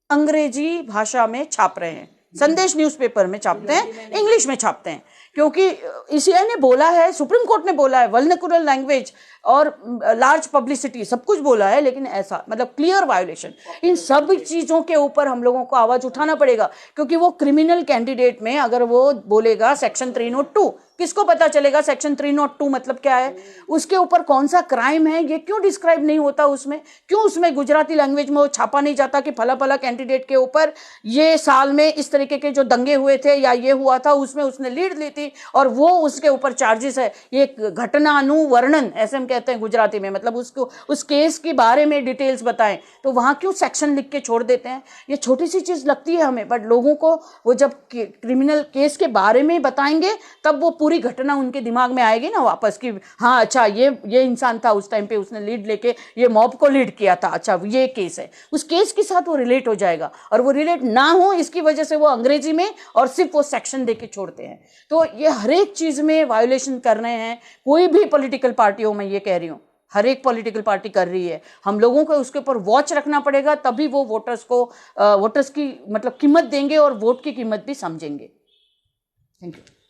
अंग्रेजी भाषा में छाप रहे हैं। संदेश न्यूज़पेपर में छापते हैं, इंग्लिश में छापते हैं, क्योंकि ECI ने बोला है, सुप्रीम कोर्ट ने बोला है, वल्नरेबल लैंग्वेज और लार्ज पब्लिसिटी सब कुछ बोला है, लेकिन ऐसा मतलब क्लियर वायोलेशन, इन सब चीज़ों के ऊपर हम लोगों को आवाज़ उठाना पड़ेगा। क्योंकि वो क्रिमिनल कैंडिडेट में अगर वो बोलेगा सेक्शन 302, किसको पता चलेगा सेक्शन 302 मतलब क्या है, उसके ऊपर कौन सा क्राइम है, ये क्यों डिस्क्राइब नहीं होता उसमें, क्यों उसमें गुजराती लैंग्वेज में वो छापा नहीं जाता कि फला फला कैंडिडेट के ऊपर ये साल में इस तरीके के जो दंगे हुए थे या ये हुआ था, उसमें उसने लीड ली थी और वो उसके ऊपर चार्जेस है। ये घटनानुवर्णन ऐसे हम कहते हैं गुजराती में, मतलब उसको उस केस के बारे में डिटेल्स बताएं, तो वहाँ क्यों सेक्शन लिख के छोड़ देते हैं। ये छोटी सी चीज़ लगती है हमें, बट लोगों को वो जब क्रिमिनल केस के बारे में बताएंगे तब वो पूरी घटना उनके दिमाग में आएगी ना वापस कि हाँ अच्छा ये इंसान था उस टाइम पे, उसने लीड लेके ये मॉब को लीड किया था, अच्छा ये केस है, उस केस के साथ वो रिलेट हो जाएगा। और वो रिलेट ना हो इसकी वजह से वो अंग्रेजी में और सिर्फ वो सेक्शन दे के छोड़ते हैं। तो ये हर एक चीज़ में वायोलेशन कर रहे हैं, कोई भी पॉलिटिकल पार्टी हो, मैं ये कह रही हूँ हर एक पॉलिटिकल पार्टी कर रही है। हम लोगों को उसके ऊपर वॉच रखना पड़ेगा, तभी वो वोटर्स की मतलब कीमत देंगे और वोट की कीमत भी समझेंगे। Thank you.